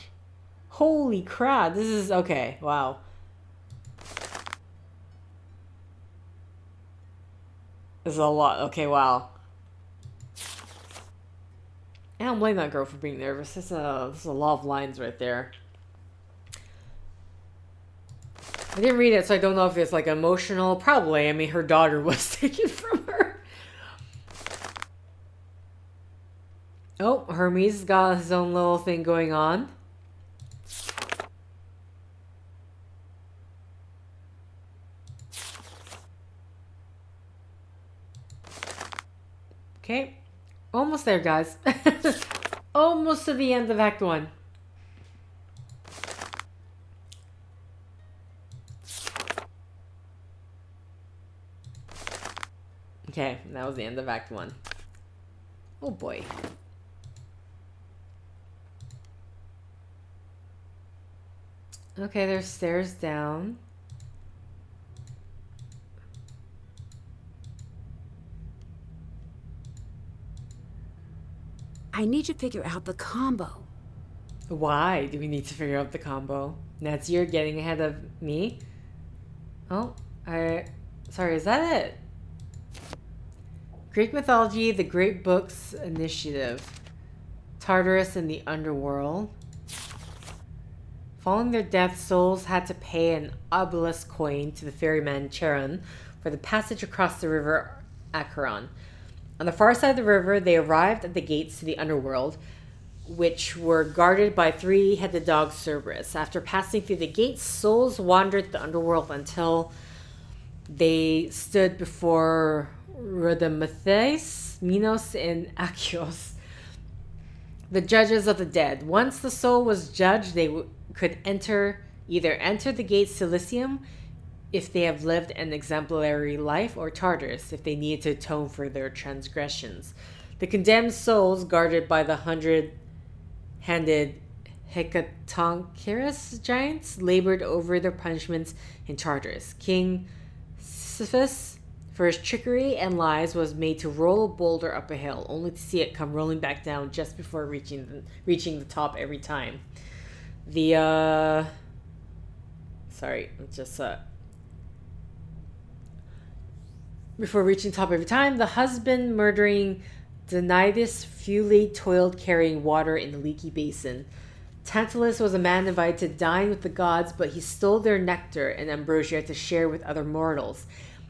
Speaker 1: Holy crap. This is... Okay, wow. This is a lot. Okay, wow. I don't blame that girl for being nervous. There's a lot of lines right there. I didn't read it, so I don't know if it's like emotional. Probably. I mean, her daughter was taken from her. Oh, Hermes got his own little thing going on. Okay. Almost there, guys. Almost to the end of Act 1. Okay, that was the end of Act 1. Oh boy. Okay, there's stairs down.
Speaker 3: I need to figure out the combo.
Speaker 1: Why do we need to figure out the combo? Nancy, you're getting ahead of me. Oh, sorry, is that it? Greek mythology, the Great Books Initiative. Tartarus and the Underworld. Following their death, souls had to pay an obelisk coin to the ferryman Charon for the passage across the river Acheron. On the far side of the river, they arrived at the gates to the underworld, which were guarded by three-headed dog Cerberus. After passing through the gates, souls wandered the underworld until they stood before Rhodamathes, Minos, and Achios, the judges of the dead. Once the soul was judged, they could either enter the gates to Elysium if they have lived an exemplary life, or Tartarus if they needed to atone for their transgressions. The condemned souls, guarded by the 100-handed Hecatoncheires giants, labored over their punishments in Tartarus. King Sisyphus, for his trickery and lies, was made to roll a boulder up a hill, only to see it come rolling back down just before reaching the top every time. Before reaching top every time, the husband-murdering Danaidus futilely toiled carrying water in the leaky basin. Tantalus was a man invited to dine with the gods, but he stole their nectar and ambrosia to share with other mortals.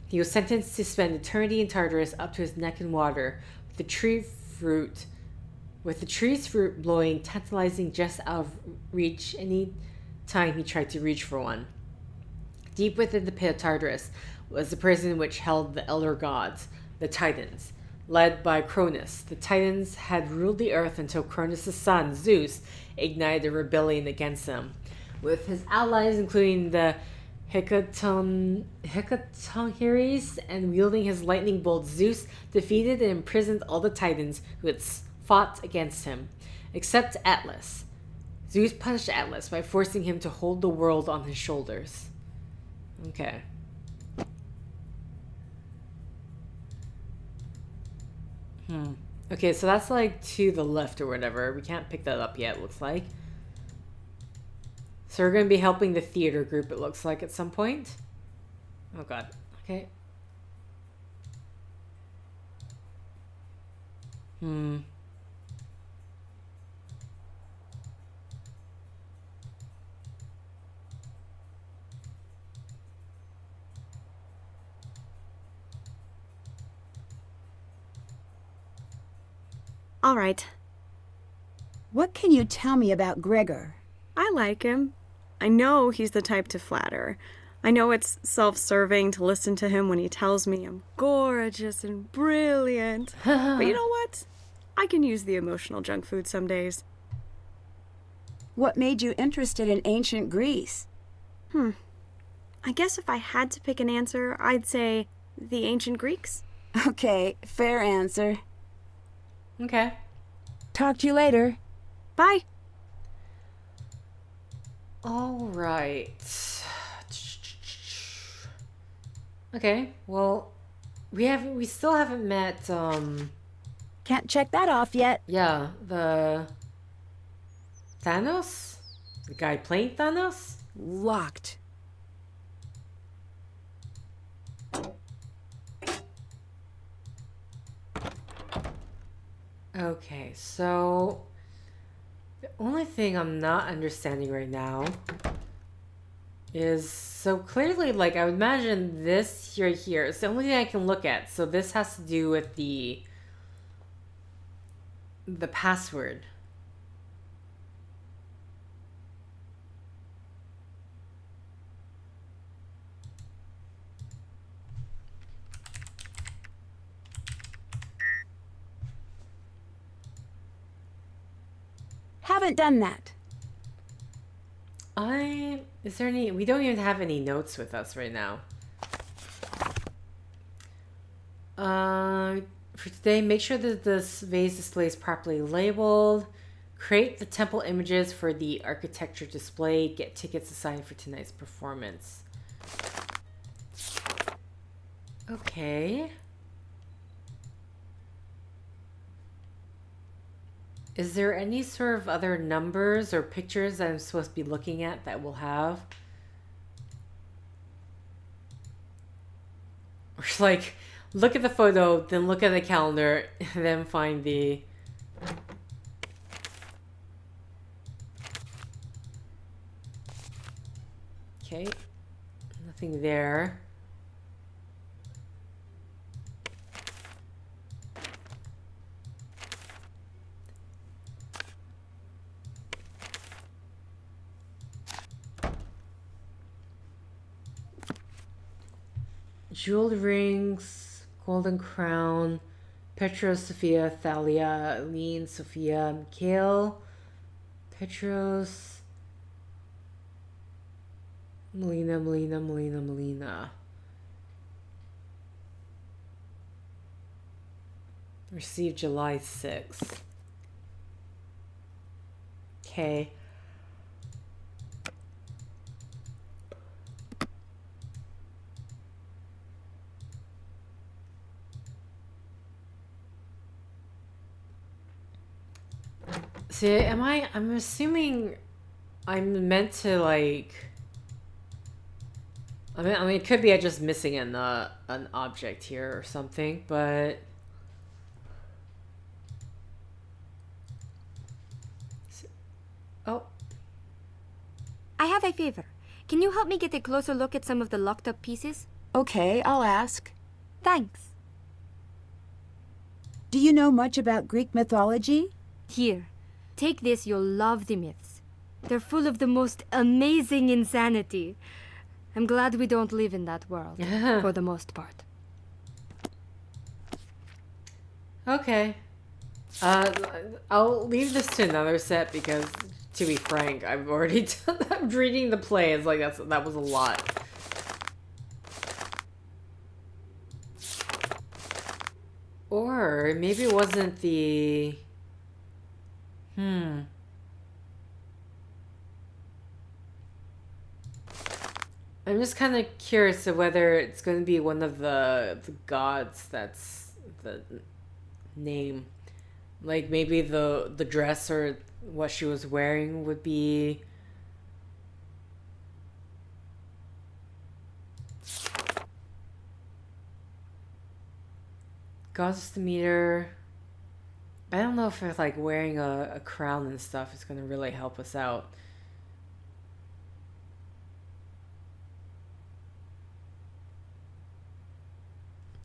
Speaker 1: He was sentenced to spend eternity in Tartarus up to his neck in water, with the tree's fruit blowing tantalizing just out of reach any time he tried to reach for one. Deep within the pit of Tartarus was the prison which held the elder gods, the Titans, led by Cronus. The Titans had ruled the earth until Cronus' son, Zeus, ignited a rebellion against them. With his allies, including the Hecatoncheires, and wielding his lightning bolt, Zeus defeated and imprisoned all the Titans who had fought against him, except Atlas. Zeus punished Atlas by forcing him to hold the world on his shoulders. Okay. Okay, so that's like to the left or whatever. We can't pick that up yet, looks like. So we're going to be helping the theater group, it looks like, at some point. Oh god. Okay.
Speaker 7: All right.
Speaker 3: What can you tell me about Gregor?
Speaker 7: I like him. I know he's the type to flatter. I know it's self-serving to listen to him when he tells me I'm gorgeous and brilliant. But you know what? I can use the emotional junk food some days.
Speaker 3: What made you interested in ancient Greece?
Speaker 7: I guess if I had to pick an answer, I'd say the ancient Greeks.
Speaker 3: Okay, fair answer.
Speaker 1: Okay.
Speaker 3: Talk to you later.
Speaker 7: Bye.
Speaker 1: All right. Okay, well, we still haven't met,
Speaker 2: Can't check that off yet.
Speaker 1: yeah, the Thanos? The guy playing Thanos?
Speaker 3: Locked.
Speaker 1: Okay, so the only thing I'm not understanding right now is, so clearly, like, I would imagine this right here is the only thing I can look at. So this has to do with the password.
Speaker 3: Haven't done that.
Speaker 1: Is there any, we don't even have any notes with us right now. For today, make sure that this vase display is properly labeled. Create the temple images for the architecture display. Get tickets assigned for tonight's performance. Okay. Is there any sort of other numbers or pictures that I'm supposed to be looking at that we'll have? Or just like, look at the photo, then look at the calendar, and then find the... Okay. Nothing there. Jeweled rings, golden crown, Petros, Sophia, Thalia, Aline, Sophia, Mikhail, Petros, Melina. Received July 6th. Okay. See, I'm assuming I'm meant to, like... I mean, it could be I'm just missing an object here or something, but... Oh.
Speaker 6: I have a favor. Can you help me get a closer look at some of the locked up pieces?
Speaker 3: Okay, I'll ask.
Speaker 6: Thanks.
Speaker 3: Do you know much about Greek mythology?
Speaker 6: Here. Take this, you'll love the myths. They're full of the most amazing insanity. I'm glad we don't live in that world, for the most part.
Speaker 1: Okay. I'll leave this to another set because, to be frank, I've already done, I'm reading the play. It's like that was a lot. Or maybe it wasn't the... I'm just kind of curious of whether it's going to be one of the gods that's the name. Like maybe the dress or what she was wearing would be... Goddess Demeter. I don't know if like wearing a crown and stuff is going to really help us out.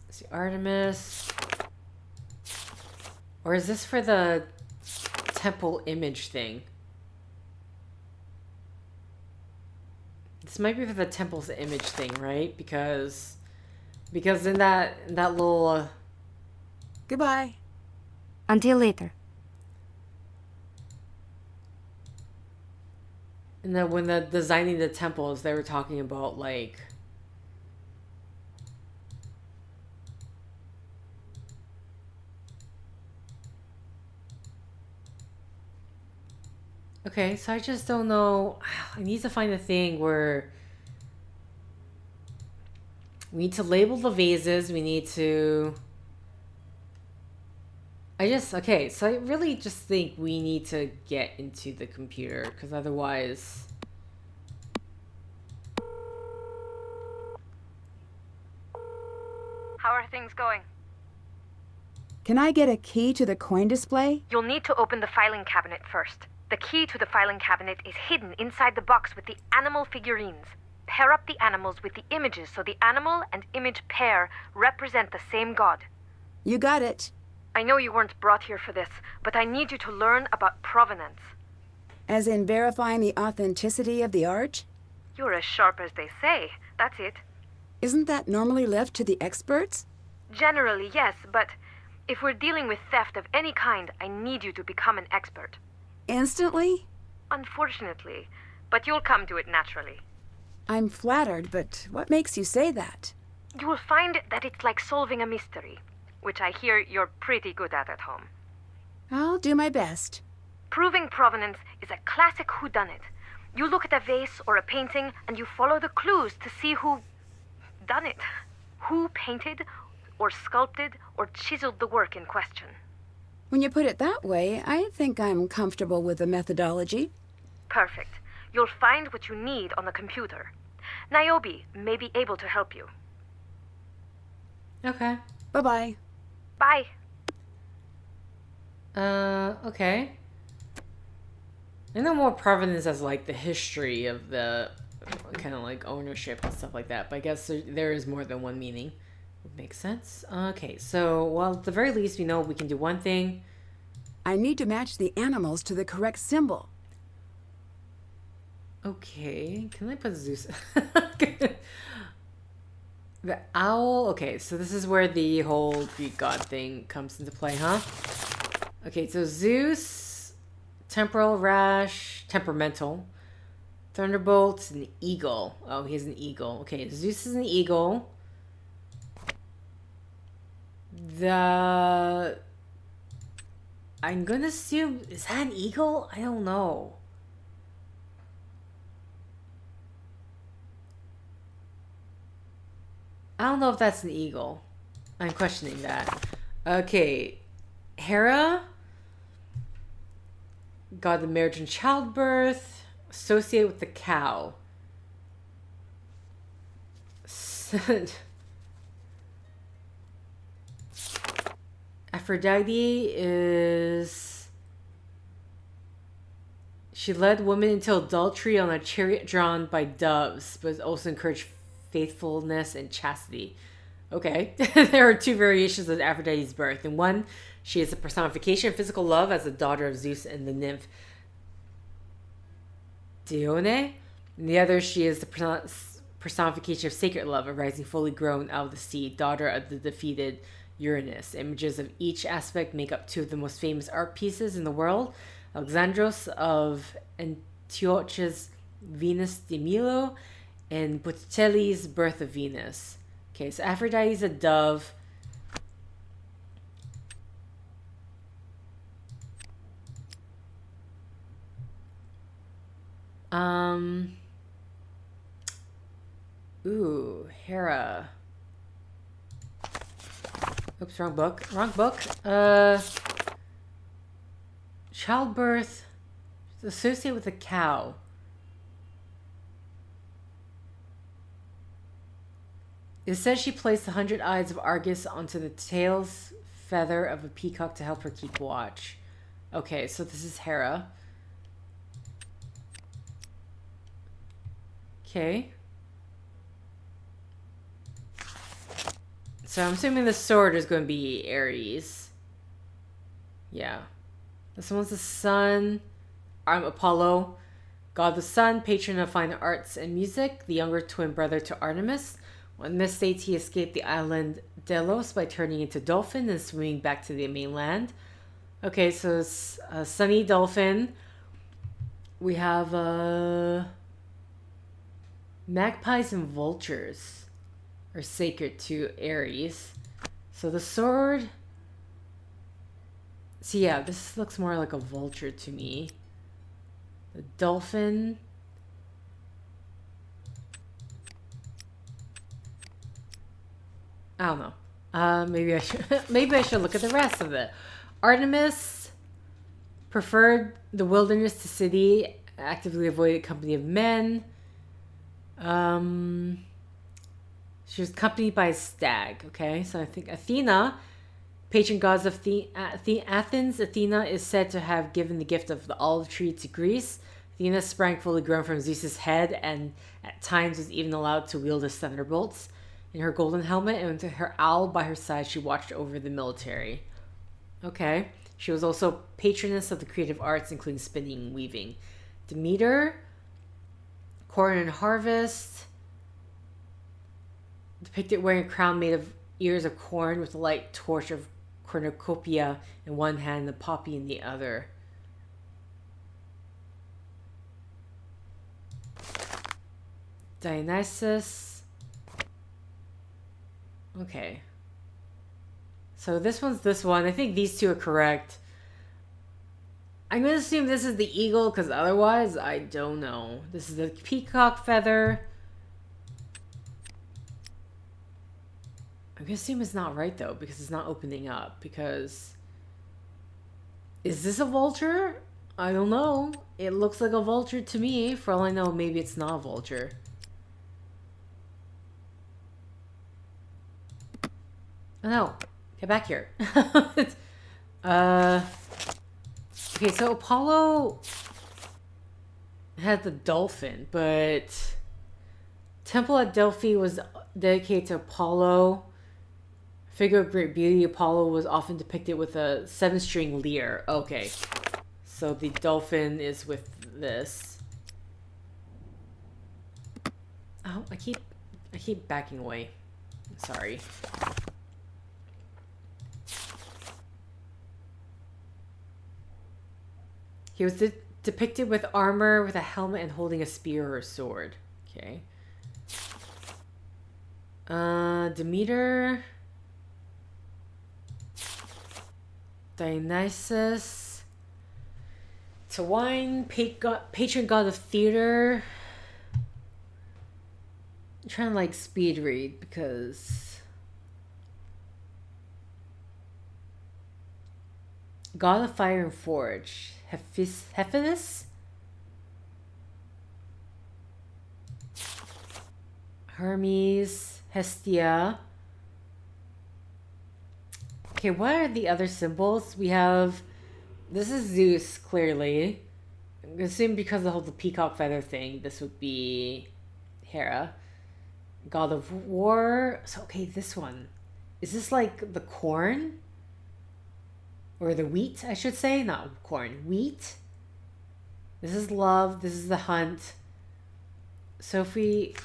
Speaker 1: Let's see, Artemis. Or is this for the temple image thing? This might be for the temple's image thing, right? Because in that little
Speaker 3: Goodbye.
Speaker 6: Until later.
Speaker 1: and then when the designing the temples, they were talking about like okay, so I just don't know. I need to find a thing where we need to label the vases. We need to. Okay, so I really just think we need to get into the computer because otherwise.
Speaker 8: How are things going?
Speaker 3: Can I get a key to the coin display?
Speaker 8: You'll need to open the filing cabinet first. The key to the filing cabinet is hidden inside the box with the animal figurines. Pair up the animals with the images so the animal and image pair represent the same god.
Speaker 3: You got it.
Speaker 8: I know you weren't brought here for this, but I need you to learn about provenance.
Speaker 3: As in verifying the authenticity of the art?
Speaker 8: You're as sharp as they say. That's it.
Speaker 3: Isn't that normally left to the experts?
Speaker 8: Generally, yes, but if we're dealing with theft of any kind, I need you to become an expert.
Speaker 3: Instantly?
Speaker 8: Unfortunately, but you'll come to it naturally.
Speaker 3: I'm flattered, but what makes you say that?
Speaker 8: You will find that it's like solving a mystery, which I hear you're pretty good at home.
Speaker 3: I'll do my best.
Speaker 8: Proving provenance is a classic whodunit. You look at a vase or a painting and you follow the clues to see who done it. Who painted or sculpted or chiseled the work in question.
Speaker 3: When you put it that way, I think I'm comfortable with the methodology.
Speaker 8: Perfect. You'll find what you need on the computer. Niobe may be able to help you.
Speaker 1: Okay.
Speaker 3: Bye-bye.
Speaker 8: Bye.
Speaker 1: Okay. I know more provenance as like the history of the kind of like ownership and stuff like that, but I guess there is more than one meaning. Would make sense. Okay, so well, at the very least, we know we can do one thing.
Speaker 3: I need to match the animals to the correct symbol.
Speaker 1: Okay, can I put Zeus? The owl. Okay, so this is where the whole Greek god thing comes into play, huh? Okay, so Zeus, temporal rash, temperamental, thunderbolt, an eagle. Oh, he has an eagle. Okay, Zeus is an eagle. I'm gonna assume, is that an eagle? I don't know. I don't know if that's an eagle. I'm questioning that. Okay. Hera. God the marriage and childbirth. Associate with the cow. Aphrodite is... She led women into adultery on a chariot drawn by doves, but also encouraged faithfulness and chastity. Okay. There are two variations of Aphrodite's birth. In one, she is a personification of physical love as the daughter of Zeus and the nymph Dione. In the other, she is the personification of sacred love, arising fully grown out of the sea, daughter of the defeated Uranus. Images of each aspect make up two of the most famous art pieces in the world. Alexandros of Antiochus' Venus de Milo and Botticelli's Birth of Venus. Okay, so Aphrodite's a dove. Ooh, Hera. Oops, wrong book. Wrong book. Childbirth. Associate with a cow. It says she placed the 100 eyes of Argus onto the tail's feather of a peacock to help her keep watch. Okay, so this is Hera. Okay. So I'm assuming the sword is going to be Ares. Yeah. This one's the sun. Apollo. God the Sun, patron of fine arts and music, the younger twin brother to Artemis. One myth states he escaped the island Delos by turning into dolphin and swimming back to the mainland. Okay, so it's Sunny Dolphin. We have magpies and vultures are sacred to Ares. So the sword... So yeah, this looks more like a vulture to me. The dolphin... I don't know. Maybe I should maybe I should look at the rest of it. Artemis preferred the wilderness to city, actively avoided company of men. She was accompanied by a stag. Okay, so I think Athena, patron gods of Athens, Athena is said to have given the gift of the olive tree to Greece. Athena sprang fully grown from Zeus's head and at times was even allowed to wield his thunderbolts. In her golden helmet and with her owl by her side, she watched over the military. Okay. She was also patroness of the creative arts, including spinning and weaving. Demeter, corn and harvest, depicted wearing a crown made of ears of corn with a light torch of cornucopia in one hand and the poppy in the other. Dionysus. Okay. So this one's this one. I think these two are correct. I'm going to assume this is the eagle because otherwise I don't know. This is the peacock feather. I'm going to assume it's not right though because it's not opening up because... Is this a vulture? I don't know. It looks like a vulture to me. For all I know, maybe it's not a vulture. Oh no, get back here. Okay, so Apollo had the dolphin, but temple at Delphi was dedicated to Apollo. Figure of great beauty, Apollo was often depicted with a 7-string lyre. Okay, so the dolphin is with this. Oh, I keep backing away. Sorry. He was depicted with armor, with a helmet, and holding a spear or a sword. Okay. Demeter. Dionysus. Tawine, patron god of theater. I'm trying to like speed read because... God of fire and forge. Hephaestus? Hermes, Hestia. Okay, what are the other symbols? We have... This is Zeus, clearly. I'm assuming because of the peacock feather thing, this would be Hera. God of war. So, okay, this one. Is this like the corn? Or the wheat, I should say. Not corn. Wheat. This is love. This is the hunt. Sophie.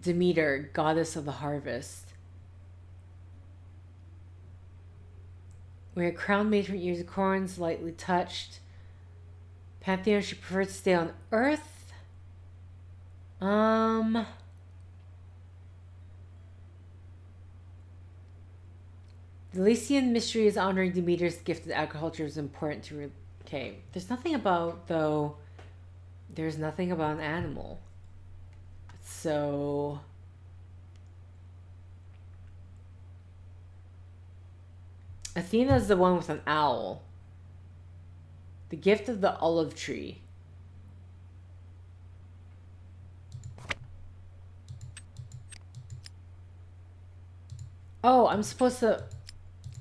Speaker 1: Demeter, goddess of the harvest. Wear a crown made from ears of corns, lightly touched. Pantheon, she preferred to stay on Earth. The Lycian mystery is honoring Demeter's gift that agriculture is important to her. Okay, there's nothing about, though, there's nothing about an animal. So... Athena is the one with an owl. The gift of the olive tree. Oh, I'm supposed to...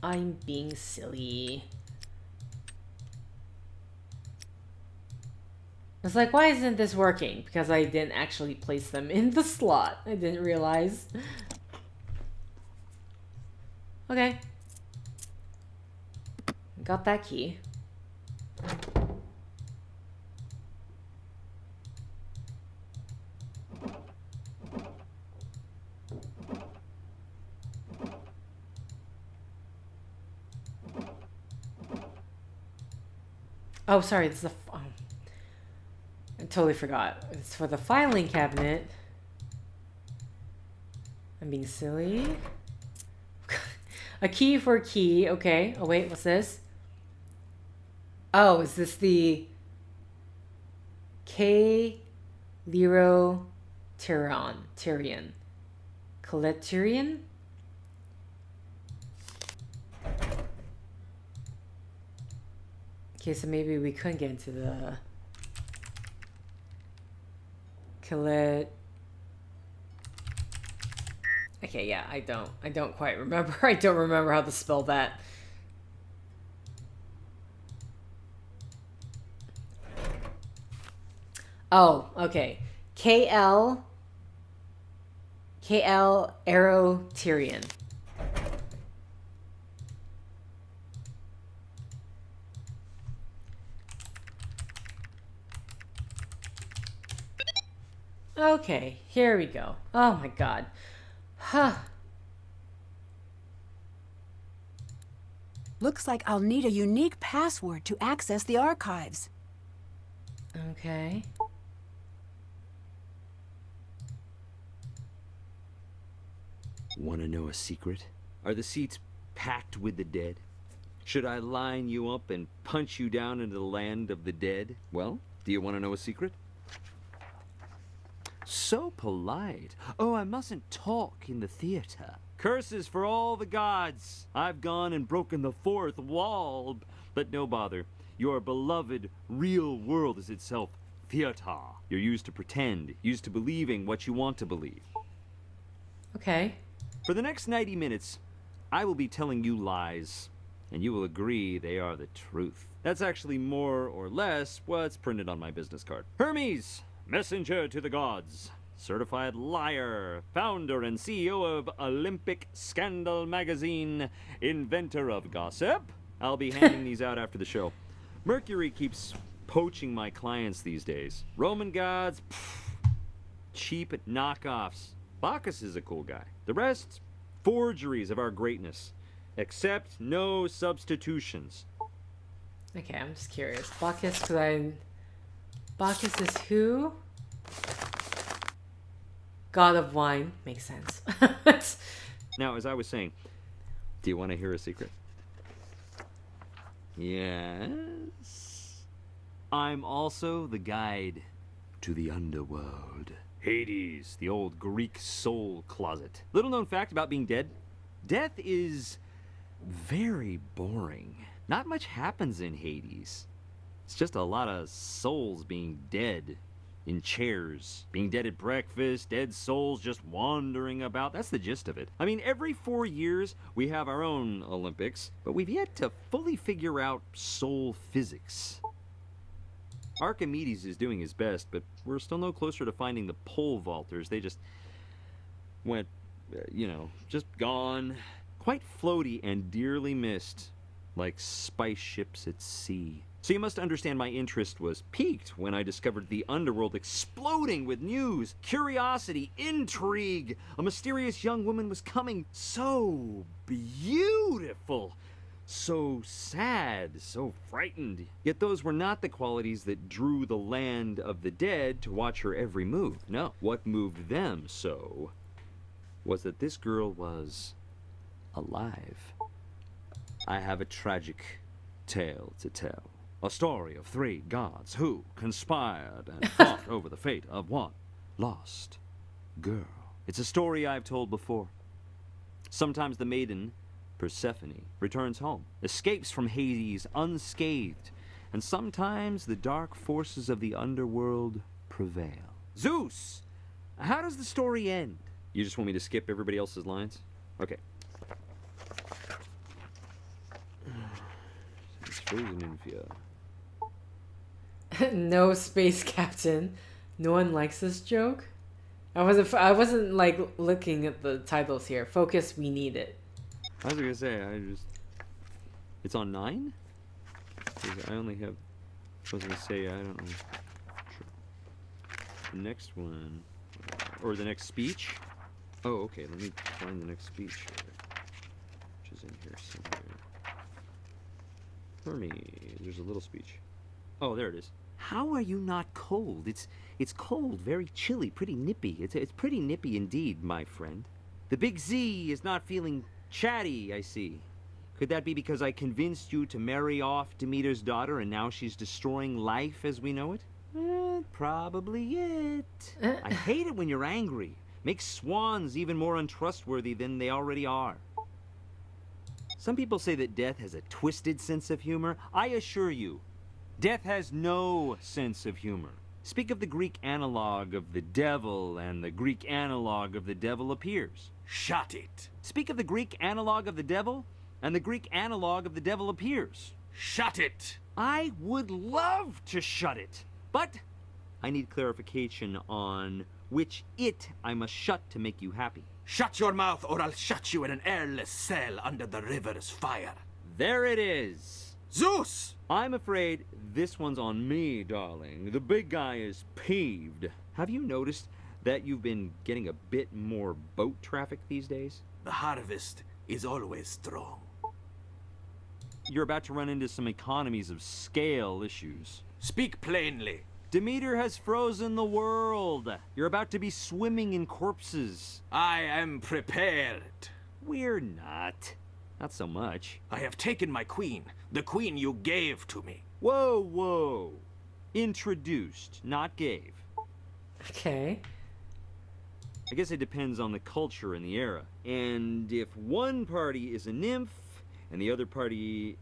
Speaker 1: I'm being silly. I was like, why isn't this working? Because I didn't actually place them in the slot. I didn't realize. Okay. got that key. Oh, sorry, it's the... Oh, I totally forgot. It's for the filing cabinet. I'm being silly. A key for a key. Okay. Oh, wait, what's this? Oh, is this the... K... Lero... Tyrion. Coleturian? Okay, so maybe we couldn't get into the... Okay, yeah, I don't quite remember. I don't remember how to spell that. Oh, okay. KL Arrow Tyrion. Okay, here we go. Oh my god. Huh.
Speaker 3: Looks like I'll need a unique password to access the archives.
Speaker 1: Okay.
Speaker 9: Want to know a secret? Are the seats packed with the dead? Should I line you up and punch you down into the land of the dead? Well, do you want to know a secret? So polite. Oh, I mustn't talk in the theater. Curses for all the gods. I've gone and broken the fourth wall. But no bother. Your beloved real world is itself theater. You're used to pretend, used to believing what you want to believe.
Speaker 1: Okay.
Speaker 9: For the next 90 minutes, I will be telling you lies, and you will agree they are the truth. That's actually more or less what's printed on my business card. Hermes, messenger to the gods, certified liar, founder and CEO of Olympic Scandal magazine, inventor of gossip. I'll be handing these out after the show. Mercury keeps poaching my clients these days. Roman gods, cheap knockoffs. Bacchus is a cool guy. The rest, forgeries of our greatness. Except no substitutions.
Speaker 1: Okay, I'm just curious. Bacchus, Bacchus is who? God of wine. Makes sense.
Speaker 9: Now, as I was saying, do you want to hear a secret? Yes. I'm also the guide to the underworld. Hades, the old Greek soul closet. Little known fact about being dead. Death is very boring. Not much happens in Hades. It's just a lot of souls being dead in chairs, being dead at breakfast, dead souls just wandering about. That's the gist of it. I mean, every 4 years we have our own Olympics, but we've yet to fully figure out soul physics. Archimedes is doing his best, but we're still no closer to finding the pole vaulters. They just went, just gone. Quite floaty and dearly missed, like spice ships at sea. So you must understand my interest was piqued when I discovered the underworld exploding with news, curiosity, intrigue. A mysterious young woman was coming, so beautiful, so sad, so frightened. Yet those were not the qualities that drew the land of the dead to watch her every move. No, what moved them so was that this girl was alive. I have a tragic tale to tell. A story of 3 gods who conspired and fought over the fate of one lost girl. It's a story I've told before. Sometimes the maiden, Persephone, returns home, escapes from Hades unscathed, and sometimes the dark forces of the underworld prevail. Zeus! How does the story end? You just want me to skip everybody else's lines? Okay. It's frozen in fear.
Speaker 1: No space captain. No one likes this joke. I wasn't like looking at the titles here. Focus, we need it.
Speaker 9: I was gonna say, it's on 9? 'Cause I only have... I was going to say, I don't know. The next one... Or the next speech? Oh, okay, let me find the next speech here. Which is in here somewhere. Hermie, there's a little speech. Oh, there it is.
Speaker 10: How are you not cold? It's cold, very chilly, pretty nippy. It's pretty nippy indeed, my friend. The big Z is not feeling chatty, I see. Could that be because I convinced you to marry off Demeter's daughter and now she's destroying life as we know it? Probably it. I hate it when you're angry. Makes swans even more untrustworthy than they already are. Some people say that death has a twisted sense of humor. I assure you, death has no sense of humor. Speak of the Greek analog of the devil, and the Greek analog of the devil appears. Shut it. Speak of the Greek analog of the devil, and the Greek analog of the devil appears. Shut it. I would love to shut it, but I need clarification on which it I must shut to make you happy.
Speaker 11: Shut your mouth, or I'll shut you in an airless cell under the river's fire.
Speaker 10: There it is.
Speaker 11: Zeus!
Speaker 10: I'm afraid this one's on me, darling. The big guy is peeved. Have you noticed that you've been getting a bit more boat traffic these days?
Speaker 11: The harvest is always strong.
Speaker 10: You're about to run into some economies of scale issues.
Speaker 11: Speak plainly.
Speaker 10: Demeter has frozen the world. You're about to be swimming in corpses.
Speaker 11: I am prepared.
Speaker 10: We're not. Not so much.
Speaker 11: I have taken my queen, the queen you gave to me.
Speaker 10: Whoa, whoa. Introduced, not gave.
Speaker 1: Okay.
Speaker 10: I guess it depends on the culture and the era. And if one party is a nymph, and the other party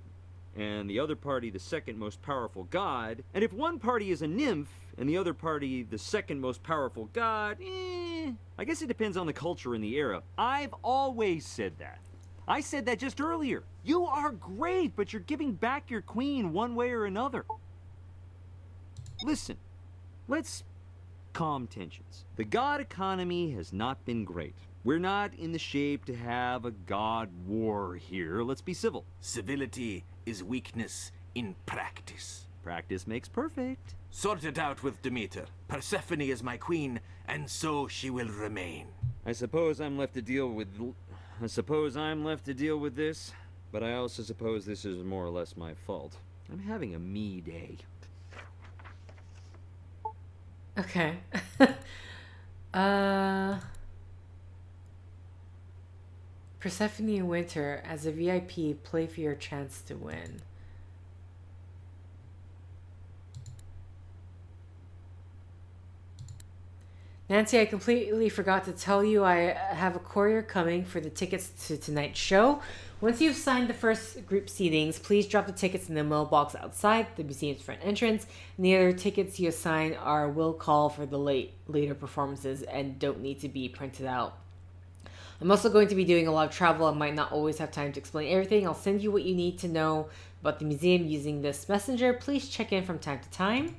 Speaker 10: the second most powerful god, and if one party is a nymph, and the other party the second most powerful god, I guess it depends on the culture and the era. I've always said that. I said that just earlier. You are great, but you're giving back your queen one way or another. Listen, let's calm tensions. The god economy has not been great. We're not in the shape to have a god war here. Let's be civil.
Speaker 11: Civility is weakness in practice.
Speaker 10: Practice makes perfect.
Speaker 11: Sort it out with Demeter. Persephone is my queen, and so she will remain.
Speaker 10: I suppose I'm left to deal with this, but I also suppose this is more or less my fault. I'm having a me day.
Speaker 1: Okay. Persephone in winter, as a VIP, play for your chance to win. Nancy, I completely forgot to tell you I have a courier coming for the tickets to tonight's show. Once you've signed the first group seatings, please drop the tickets in the mailbox outside the museum's front entrance. And the other tickets you assign are will call for the later performances and don't need to be printed out. I'm also going to be doing a lot of travel. I might not always have time to explain everything. I'll send you what you need to know about the museum using this messenger. Please check in from time to time.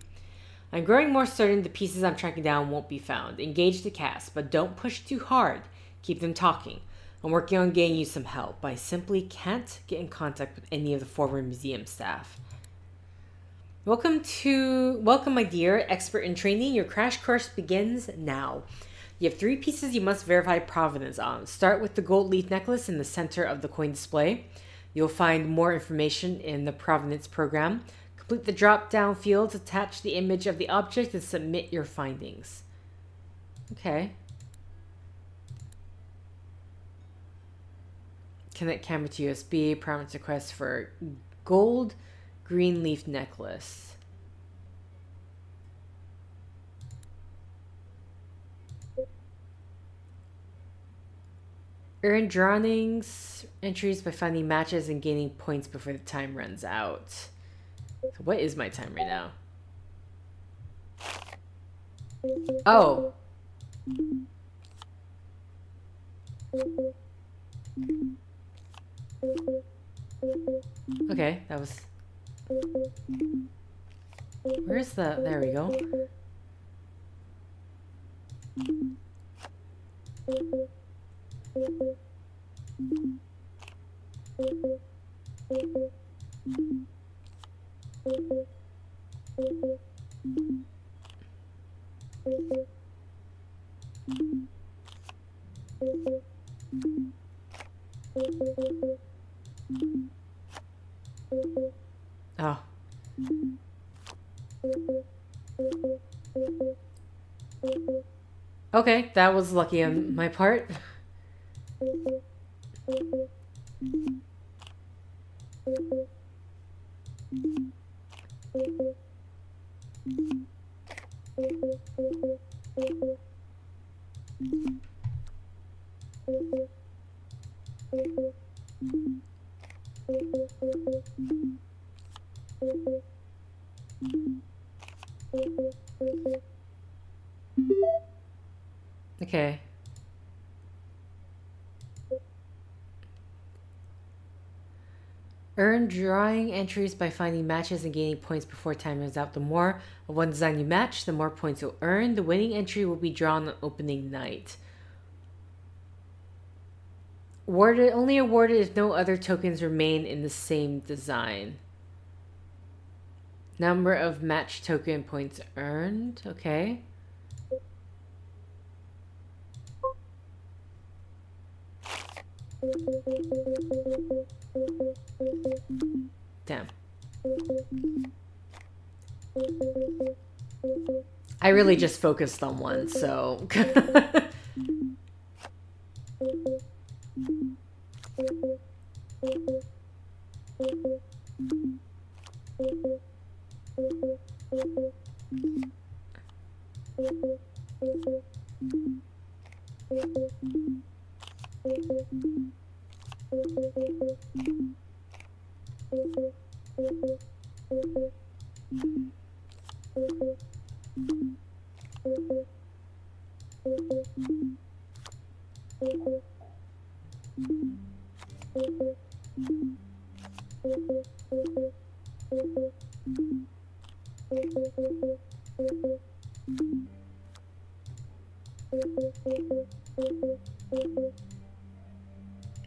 Speaker 1: I'm growing more certain the pieces I'm tracking down won't be found. Engage the cast, but don't push too hard. Keep them talking. I'm working on getting you some help, but I simply can't get in contact with any of the former museum staff. Welcome, my dear, expert in training. Your crash course begins now. You have 3 pieces you must verify provenance on. Start with the gold leaf necklace in the center of the coin display. You'll find more information in the provenance program. Complete the drop-down fields, attach the image of the object, and submit your findings. Okay. Connect camera to USB. Provenance request for gold green leaf necklace. Earn drawings entries by finding matches and gaining points before the time runs out. So what is my time right now? Oh. Okay, that was... Where's the... There we go. Oh. Okay, that was lucky on my part. Okay. Earn drawing entries by finding matches and gaining points before time runs out. The more of one design you match, the more points you'll earn. The winning entry will be drawn on opening night. Only awarded if no other tokens remain in the same design. Number of match token points earned. Okay. Damn. I really just focused on one, so...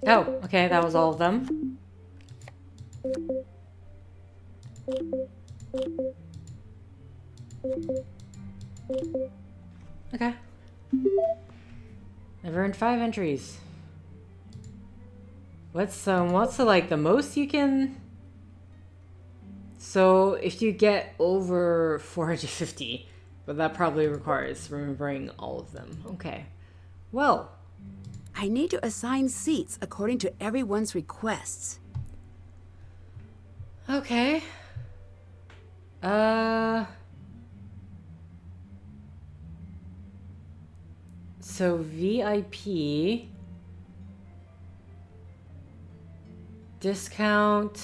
Speaker 1: Oh, okay, that was all of them. Okay. I've earned 5 entries. What's like the most you can? So if you get over 450, but that probably requires remembering all of them. Okay. Well,
Speaker 3: I need to assign seats according to everyone's requests.
Speaker 1: okay. So VIP discount.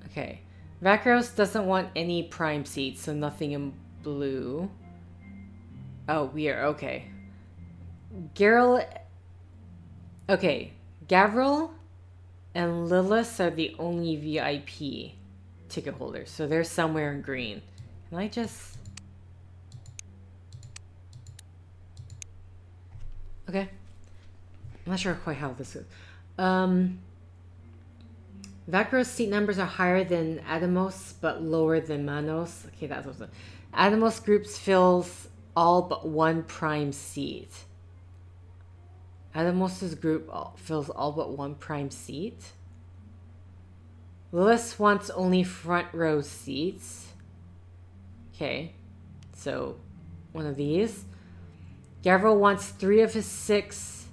Speaker 1: Okay. Vakros doesn't want any prime seats, so nothing in blue. Oh, we are okay. Okay, Gavril and Lilith are the only VIP ticket holders, so they're somewhere in green. Can I just... Okay. I'm not sure quite how this is. Vakros seat numbers are higher than Adamos, but lower than Manos. Okay, that's what's... Adamos groups fills all but one prime seat. Adamos's group fills all but one prime seat. Lilith wants only front row seats. Okay, so one of these. Gavril wants 3 of his 6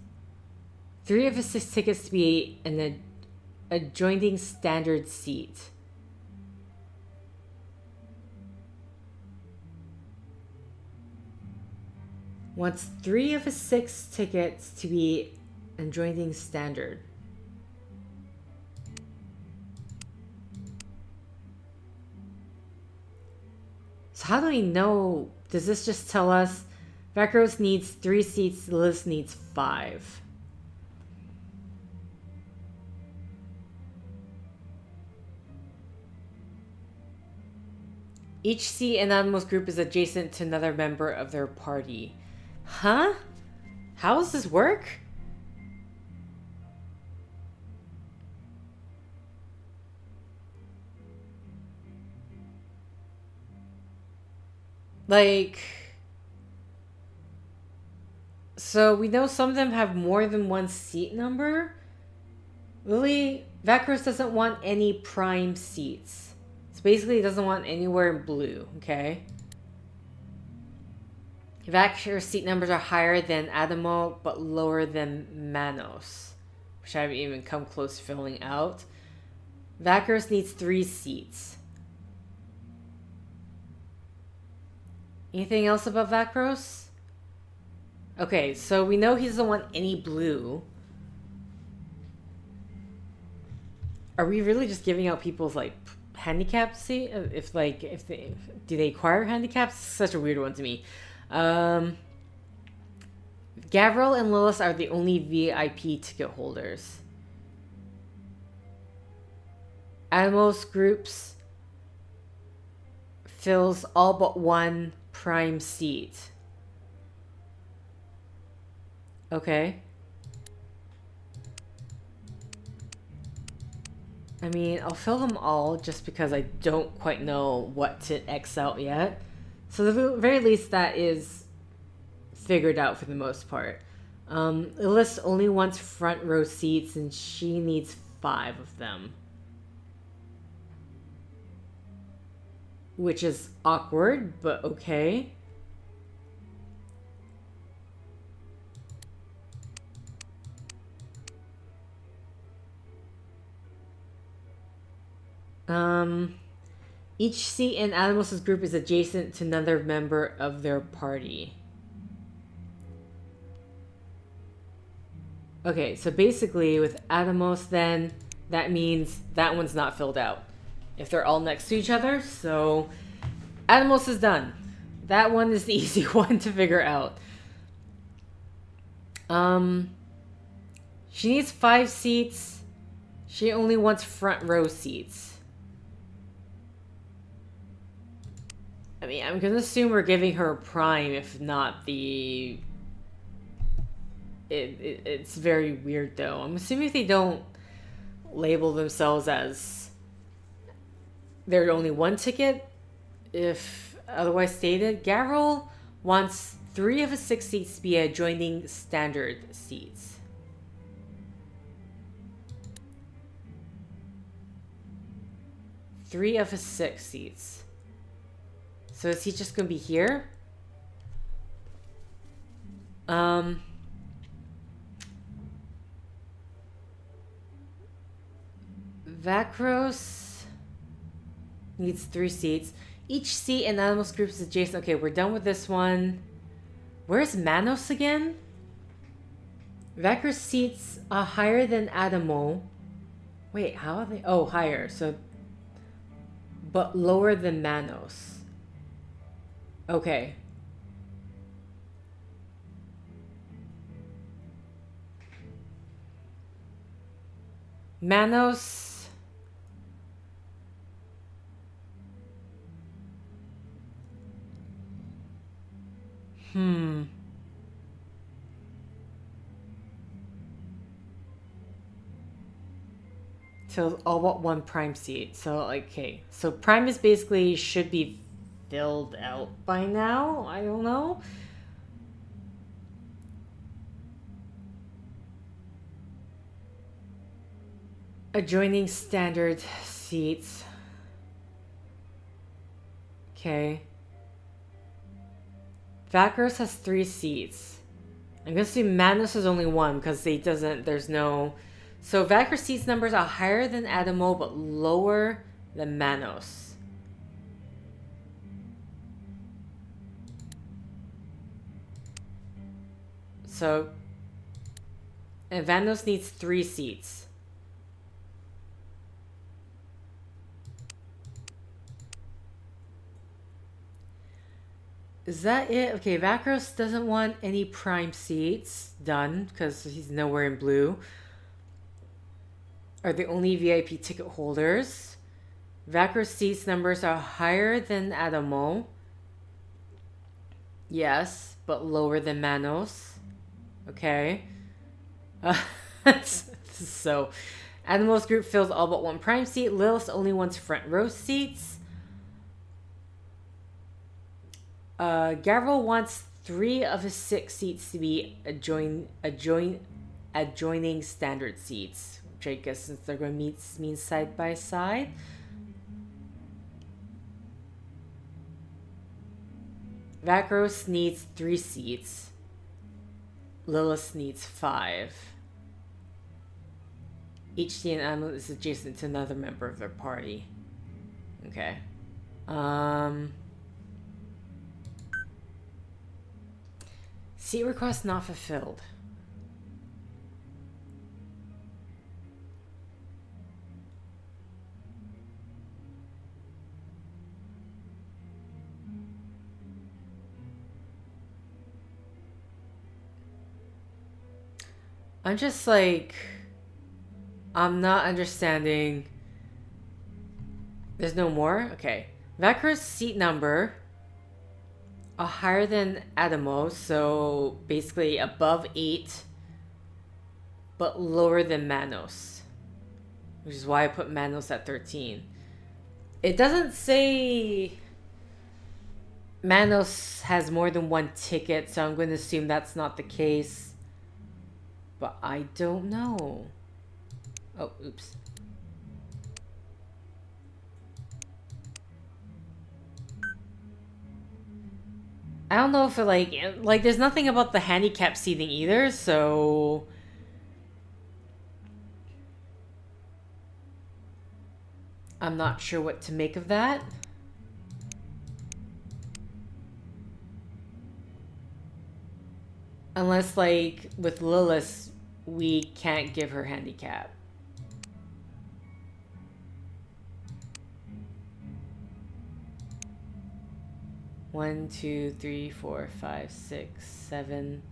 Speaker 1: tickets to be in the adjoining standard seat. Wants 3 of his 6 tickets to be adjoining standard. So how do we know? Does this just tell us Vakros needs 3 seats, Liz needs 5? Each seat in Adam's group is adjacent to another member of their party. Huh? How does this work? Like, so we know some of them have more than one seat number. Lily, Vakros doesn't want any prime seats. So basically, he doesn't want anywhere in blue, okay? Vakros seat numbers are higher than Adamo, but lower than Manos, which I haven't even come close to filling out. Vakros needs 3 seats. Anything else about Vakros? Okay, so we know he doesn't want any blue. Are we really just giving out people's, like, handicap seat? If do they acquire handicaps? Such a weird one to me. Gavril and Lilith are the only VIP ticket holders. Adamos groups fills all but 1 prime seat. Okay. I mean, I'll fill them all just because I don't quite know what to X out yet. So at the very least, that is figured out for the most part. Lilith only wants front row seats and she needs 5 of them. Which is awkward, but okay. Each seat in Adamos' group is adjacent to another member of their party. Okay, so basically with Adamos then, that means that one's not filled out. If they're all next to each other, so Adamos is done. That one is the easy one to figure out. She needs 5 seats. She only wants front row seats. I mean, I'm gonna assume we're giving her a prime, if not the... It's very weird, though. I'm assuming if they don't label themselves as... There's only 1 ticket, if otherwise stated. Gavril wants 3 of his 6 seats to be adjoining standard seats. Three of his 6 seats. So is he just gonna be here? Vakros needs 3 seats. Each seat in Animals group is adjacent. Okay, we're done with this one. Where's Manos again? Vakros seats are higher than Adamo. Wait, how are they? Oh, higher. So, but lower than Manos. Okay. Manos. So all but 1 prime seat. So, like, okay. So prime is basically should be filled out by now. I don't know. Adjoining standard seats. Okay. Vakros has 3 seats. I'm gonna assume Manos has only 1 because there's no... So Vakros seats numbers are higher than Adamo but lower than Manos. So... And Vanos needs 3 seats. Is that it? Okay, Vakros doesn't want any prime seats. Done, because he's nowhere in blue. Are the only VIP ticket holders. Vakros seats numbers are higher than Adamo. Yes, but lower than Manos. Okay. So, Adamo's group fills all but 1 prime seat. Lilith only wants front row seats. Gavril wants 3 of his 6 seats to be adjoining standard seats, which I guess since they're going to mean side by side. Vakros needs 3 seats. Lilith needs 5. Each scene animal is adjacent to another member of their party. Okay. Seat request not fulfilled. I'm just like, I'm not understanding. There's no more? Okay. Vakar's seat number are higher than Adamo, so basically above 8, but lower than Manos, which is why I put Manos at 13. It doesn't say Manos has more than 1 ticket, so I'm going to assume that's not the case. But I don't know. Oh, oops. I don't know if it like there's nothing about the handicap seating either, so I'm not sure what to make of that. Unless, like, with Lilith, we can't give her handicap. One, 2, 3, 4, 5, 6, 7.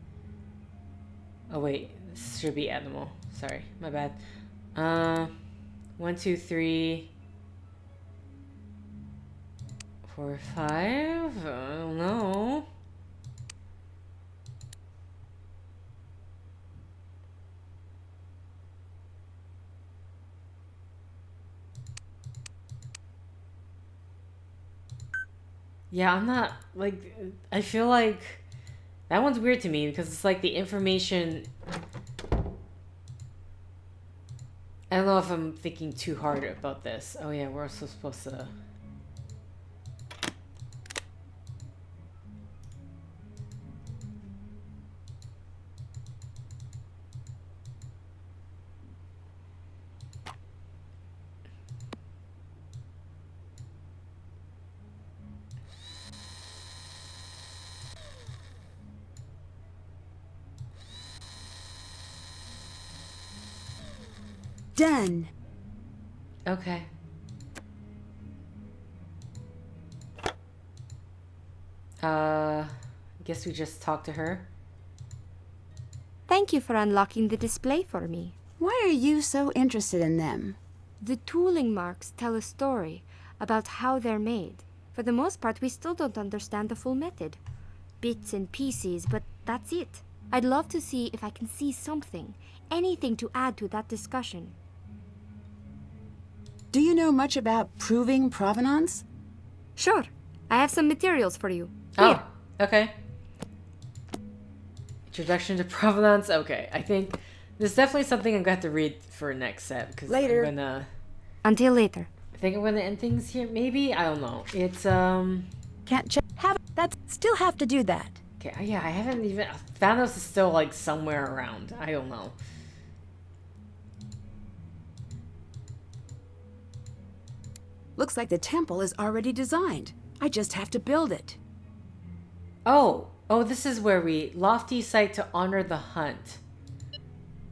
Speaker 1: Oh wait, this should be animal. Sorry, my bad. 1, 2, 3, 4, 5. I don't know. Yeah, I'm not, like, I feel like that one's weird to me because it's like the information. I don't know if I'm thinking too hard about this. Oh yeah, we're also supposed to.
Speaker 3: Done.
Speaker 1: Okay. Guess we just talked to her.
Speaker 6: Thank you for unlocking the display for me.
Speaker 3: Why are you so interested in them?
Speaker 6: The tooling marks tell a story about how they're made. For the most part, we still don't understand the full method. Bits and pieces, but that's it. I'd love to see if I can see something, anything to add to that discussion.
Speaker 3: Do you know much about proving provenance?
Speaker 6: Sure. I have some materials for you.
Speaker 1: Oh,
Speaker 6: Here.
Speaker 1: okay. Introduction to Provenance. Okay, I think this is definitely something I'm going to have to read for next set. Because
Speaker 3: Later.
Speaker 1: I'm gonna...
Speaker 6: Until later.
Speaker 1: I think I'm going to end things here. Maybe? I don't know. It's,
Speaker 2: Can't check. Still have to do that.
Speaker 1: Okay, yeah, I haven't even... Thanos is still, like, somewhere around. I don't know.
Speaker 3: Looks like the temple is already designed. I just have to build it.
Speaker 1: Oh, this is where we... Lofty site to honor the hunt.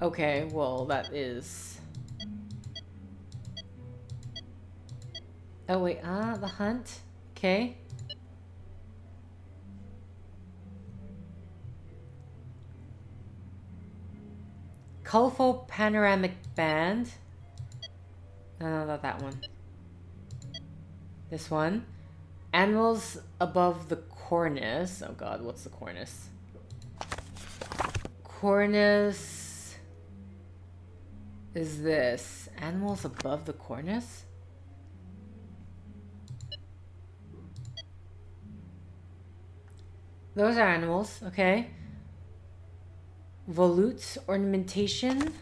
Speaker 1: Okay, well, that is... Oh, wait, the hunt? Okay. Colorful panoramic band. No, not that one. This one. Animals above the cornice. Oh god, what's the cornice? Cornice is this. Animals above the cornice? Those are animals, okay. Volute ornamentation.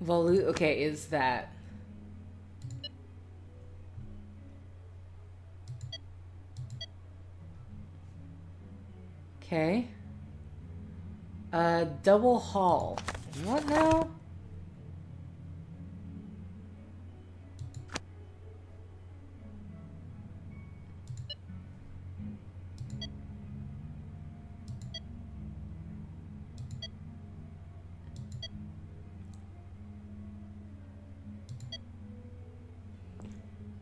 Speaker 1: Volute, okay, is that. Okay. Double hall. What now?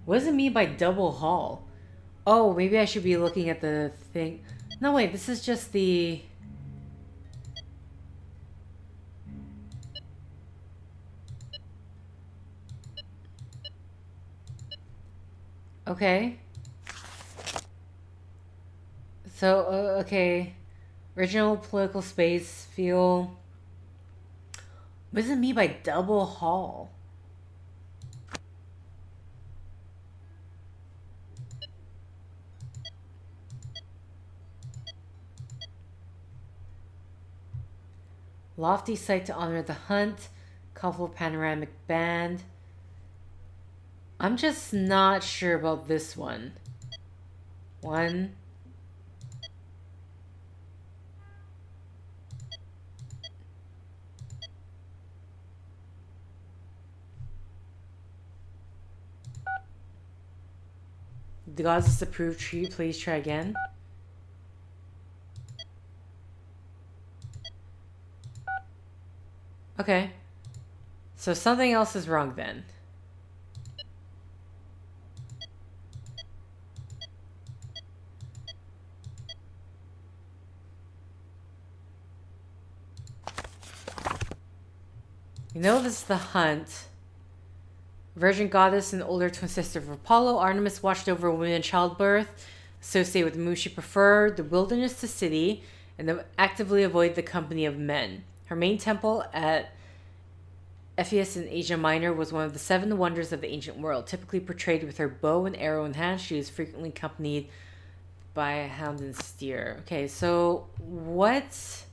Speaker 1: What does it mean by double hall? Oh, maybe I should be looking at the thing. No, wait, this is just the... Okay. So, okay. Original political space, feel... What does it mean by double hall? Lofty site to honor the hunt. Colorful panoramic band. I'm just not sure about this one. One. The gods disapprove tree. Please try again. Okay. So something else is wrong then. You know this is the hunt. Virgin goddess and older twin sister of Apollo, Artemis watched over women in childbirth, associated with the moon she preferred, the wilderness to city, and actively avoid the company of men. Her main temple at Ephesus in Asia Minor was one of the 7 wonders of the ancient world. Typically portrayed with her bow and arrow in hand, she is frequently accompanied by a hound and steer. Okay, so what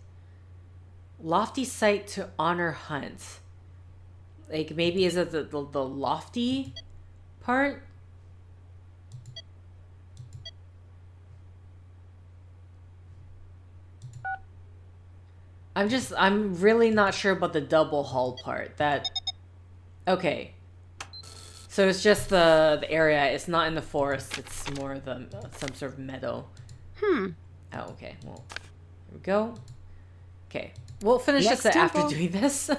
Speaker 1: lofty site to honor hunt? Like, maybe is it the lofty part? I'm really not sure about the double hull part. That, okay. So it's just the area. It's not in the forest. It's more the some sort of meadow. Oh, okay. Well, here we go. Okay. We'll finish
Speaker 3: Next
Speaker 1: this after
Speaker 3: temple.
Speaker 1: doing this.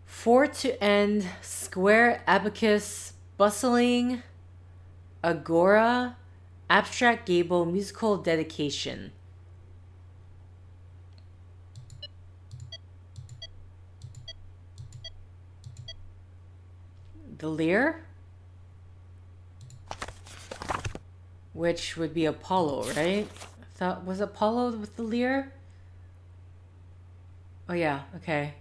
Speaker 1: 4 to end. Square, abacus, bustling, agora, abstract gable, musical dedication. The lyre? Which would be Apollo, right? I thought, was Apollo with the lyre? Oh yeah, okay.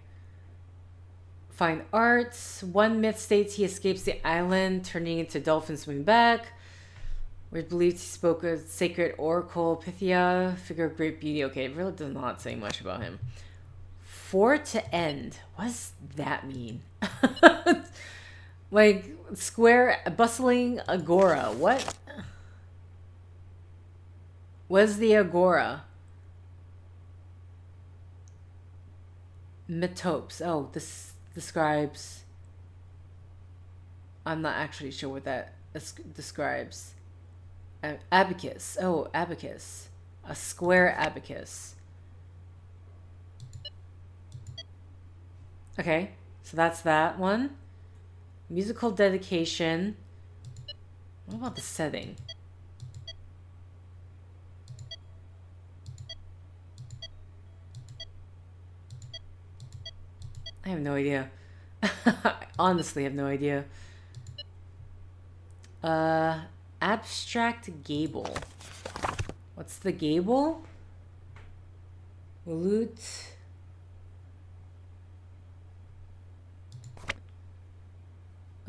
Speaker 1: Fine arts. One myth states he escapes the island, turning into dolphin swimming back. We're believed he spoke a sacred oracle, Pythia, figure of great beauty. Okay, it really does not say much about him. 4 to end. What does that mean? Like, square, bustling agora. What? What's the agora? Metopes. Oh, this describes... I'm not actually sure what that describes. Abacus. Oh, abacus. A square abacus. Okay, so that's that one. Musical dedication. What about the setting? I have no idea. I honestly have no idea. Abstract gable. What's the gable? Volute.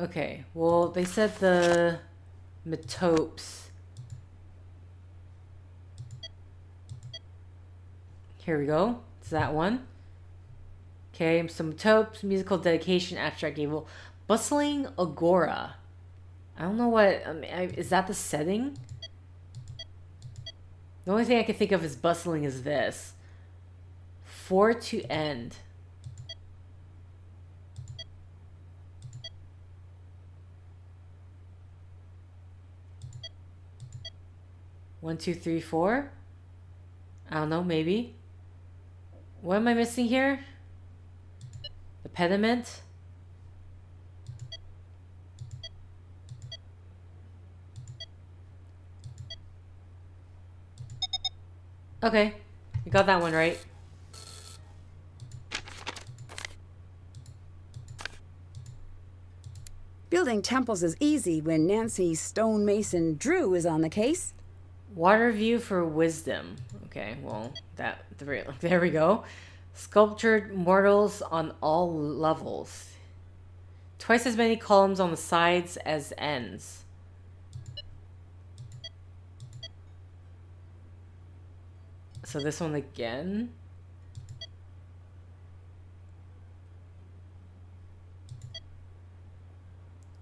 Speaker 1: Okay, well, they said the metopes. Here we go. It's that one. Okay, some metopes, musical dedication, abstract gable, bustling agora. I don't know what, is that the setting? The only thing I can think of is bustling is this. For to end. One, two, three, four. I don't know, maybe. What am I missing here? The pediment. Okay, you got that one right.
Speaker 3: Building temples is easy when Nancy Stonemason Drew is on the case.
Speaker 1: Water view for wisdom. Okay, well, there we go. Sculptured mortals on all levels. Twice as many columns on the sides as ends. So this one again.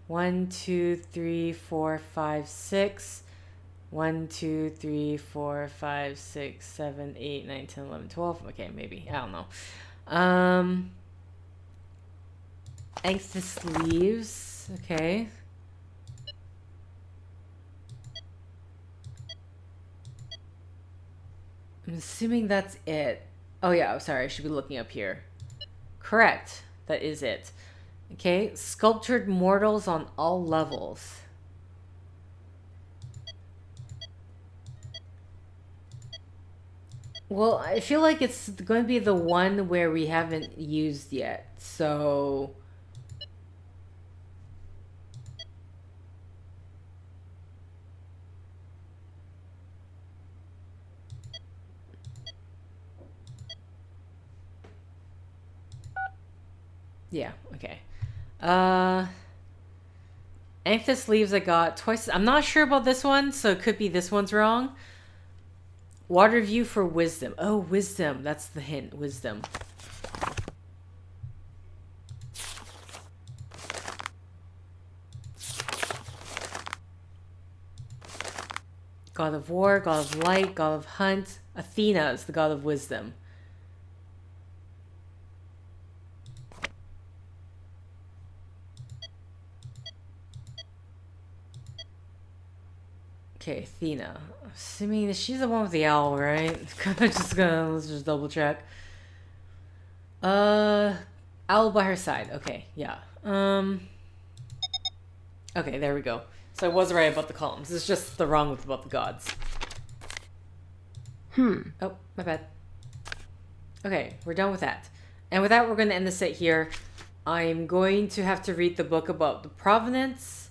Speaker 1: One, two, three, four, five, six. 1, 2, 3, 4, 5, 6, 7, 8, 9, 10, 11, 12. Okay, maybe. I don't know. Anxious leaves. Okay. I'm assuming that's it. Oh yeah, I'm sorry. I should be looking up here. Correct. That is it. Okay. Sculptured mortals on all levels. Well, I feel like it's going to be the one where we haven't used yet, so... Yeah, okay. Anxious leaves I got twice. I'm not sure about this one, so it could be this one's wrong. Water view for wisdom. Oh, wisdom. That's the hint. Wisdom. God of war, God of light, God of hunt. Athena is the god of wisdom. Okay, Athena. Assuming she's the one with the owl, right? Let's just double check. Owl by her side. Okay, yeah. Okay, there we go. So I was right about the columns. It's just the wrong with about the gods. Oh, my bad. Okay, we're done with that. And with that, we're going to end the set here. I'm going to have to read the book about the provenance.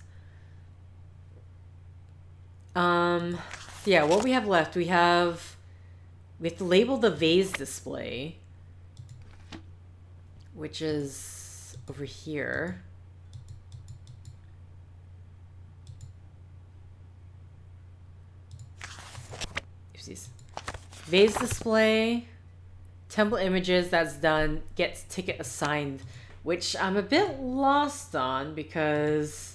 Speaker 1: Yeah, what we have left, we have to label the vase display, which is over here. Oopsies. Vase display, temple images, that's done, gets ticket assigned, which I'm a bit lost on because...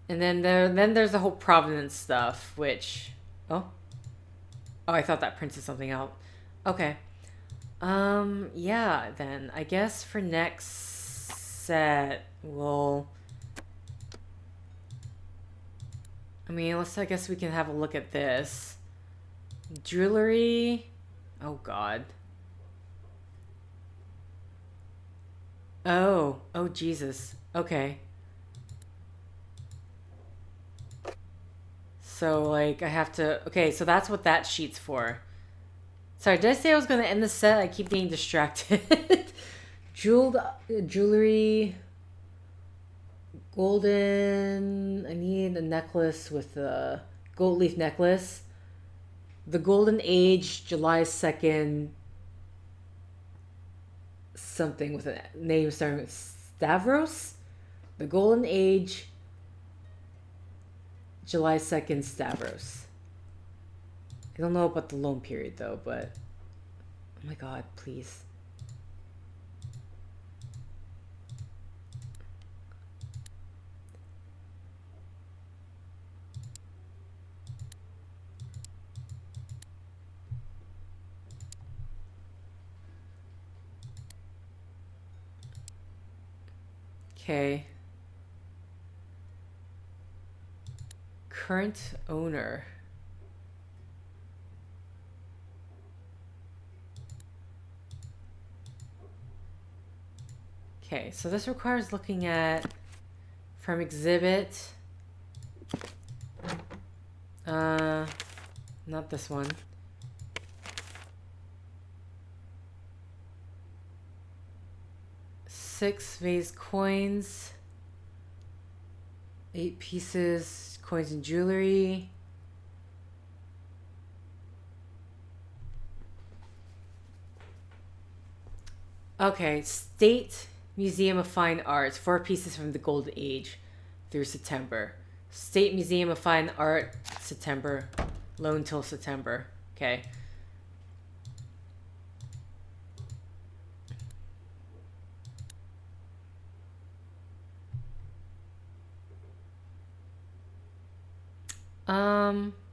Speaker 1: And then there's the whole provenance stuff, which... Oh, I thought that printed something out. Okay. Yeah, then. I guess for next set, we'll... I guess we can have a look at this. Jewelry... Oh, God. Oh, Jesus. Okay. So, I have to... Okay, so that's what that sheet's for. Sorry, did I say I was going to end the set? I keep getting distracted. Jewelry... Golden... I need a necklace with a gold leaf necklace. The Golden Age, July 2nd... Something with a name starting with Stavros, the Golden Age, July 2nd, Stavros. I don't know about the loan period though, but oh my god, please. Okay. Current owner. Okay, so this requires looking at from exhibit. Not this one. Six vase coins. 8 pieces, coins and jewelry. Okay, State Museum of Fine Arts, 4 pieces from the Golden Age through September. State Museum of Fine Art, September. Loan till September. Okay.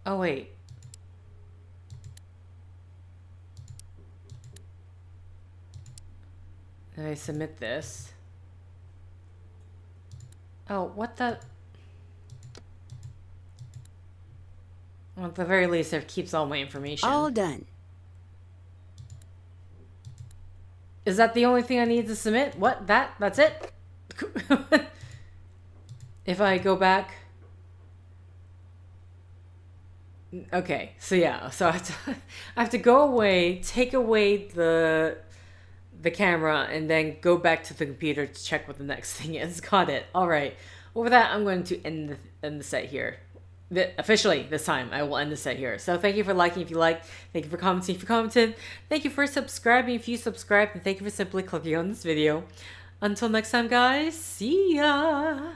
Speaker 1: Oh wait. Did I submit this? Oh, what the? Well, at the very least, it keeps all my information.
Speaker 3: All done.
Speaker 1: Is that the only thing I need to submit? What? That's it? If I go back... Okay, so yeah, so I have to go away, take away the camera, and then go back to the computer to check what the next thing is. Got it. All right. Over that, I'm going to end the set here. Officially, this time, I will end the set here. So thank you for liking if you liked. Thank you for commenting if you commented. Thank you for subscribing if you subscribed. And thank you for simply clicking on this video. Until next time, guys. See ya!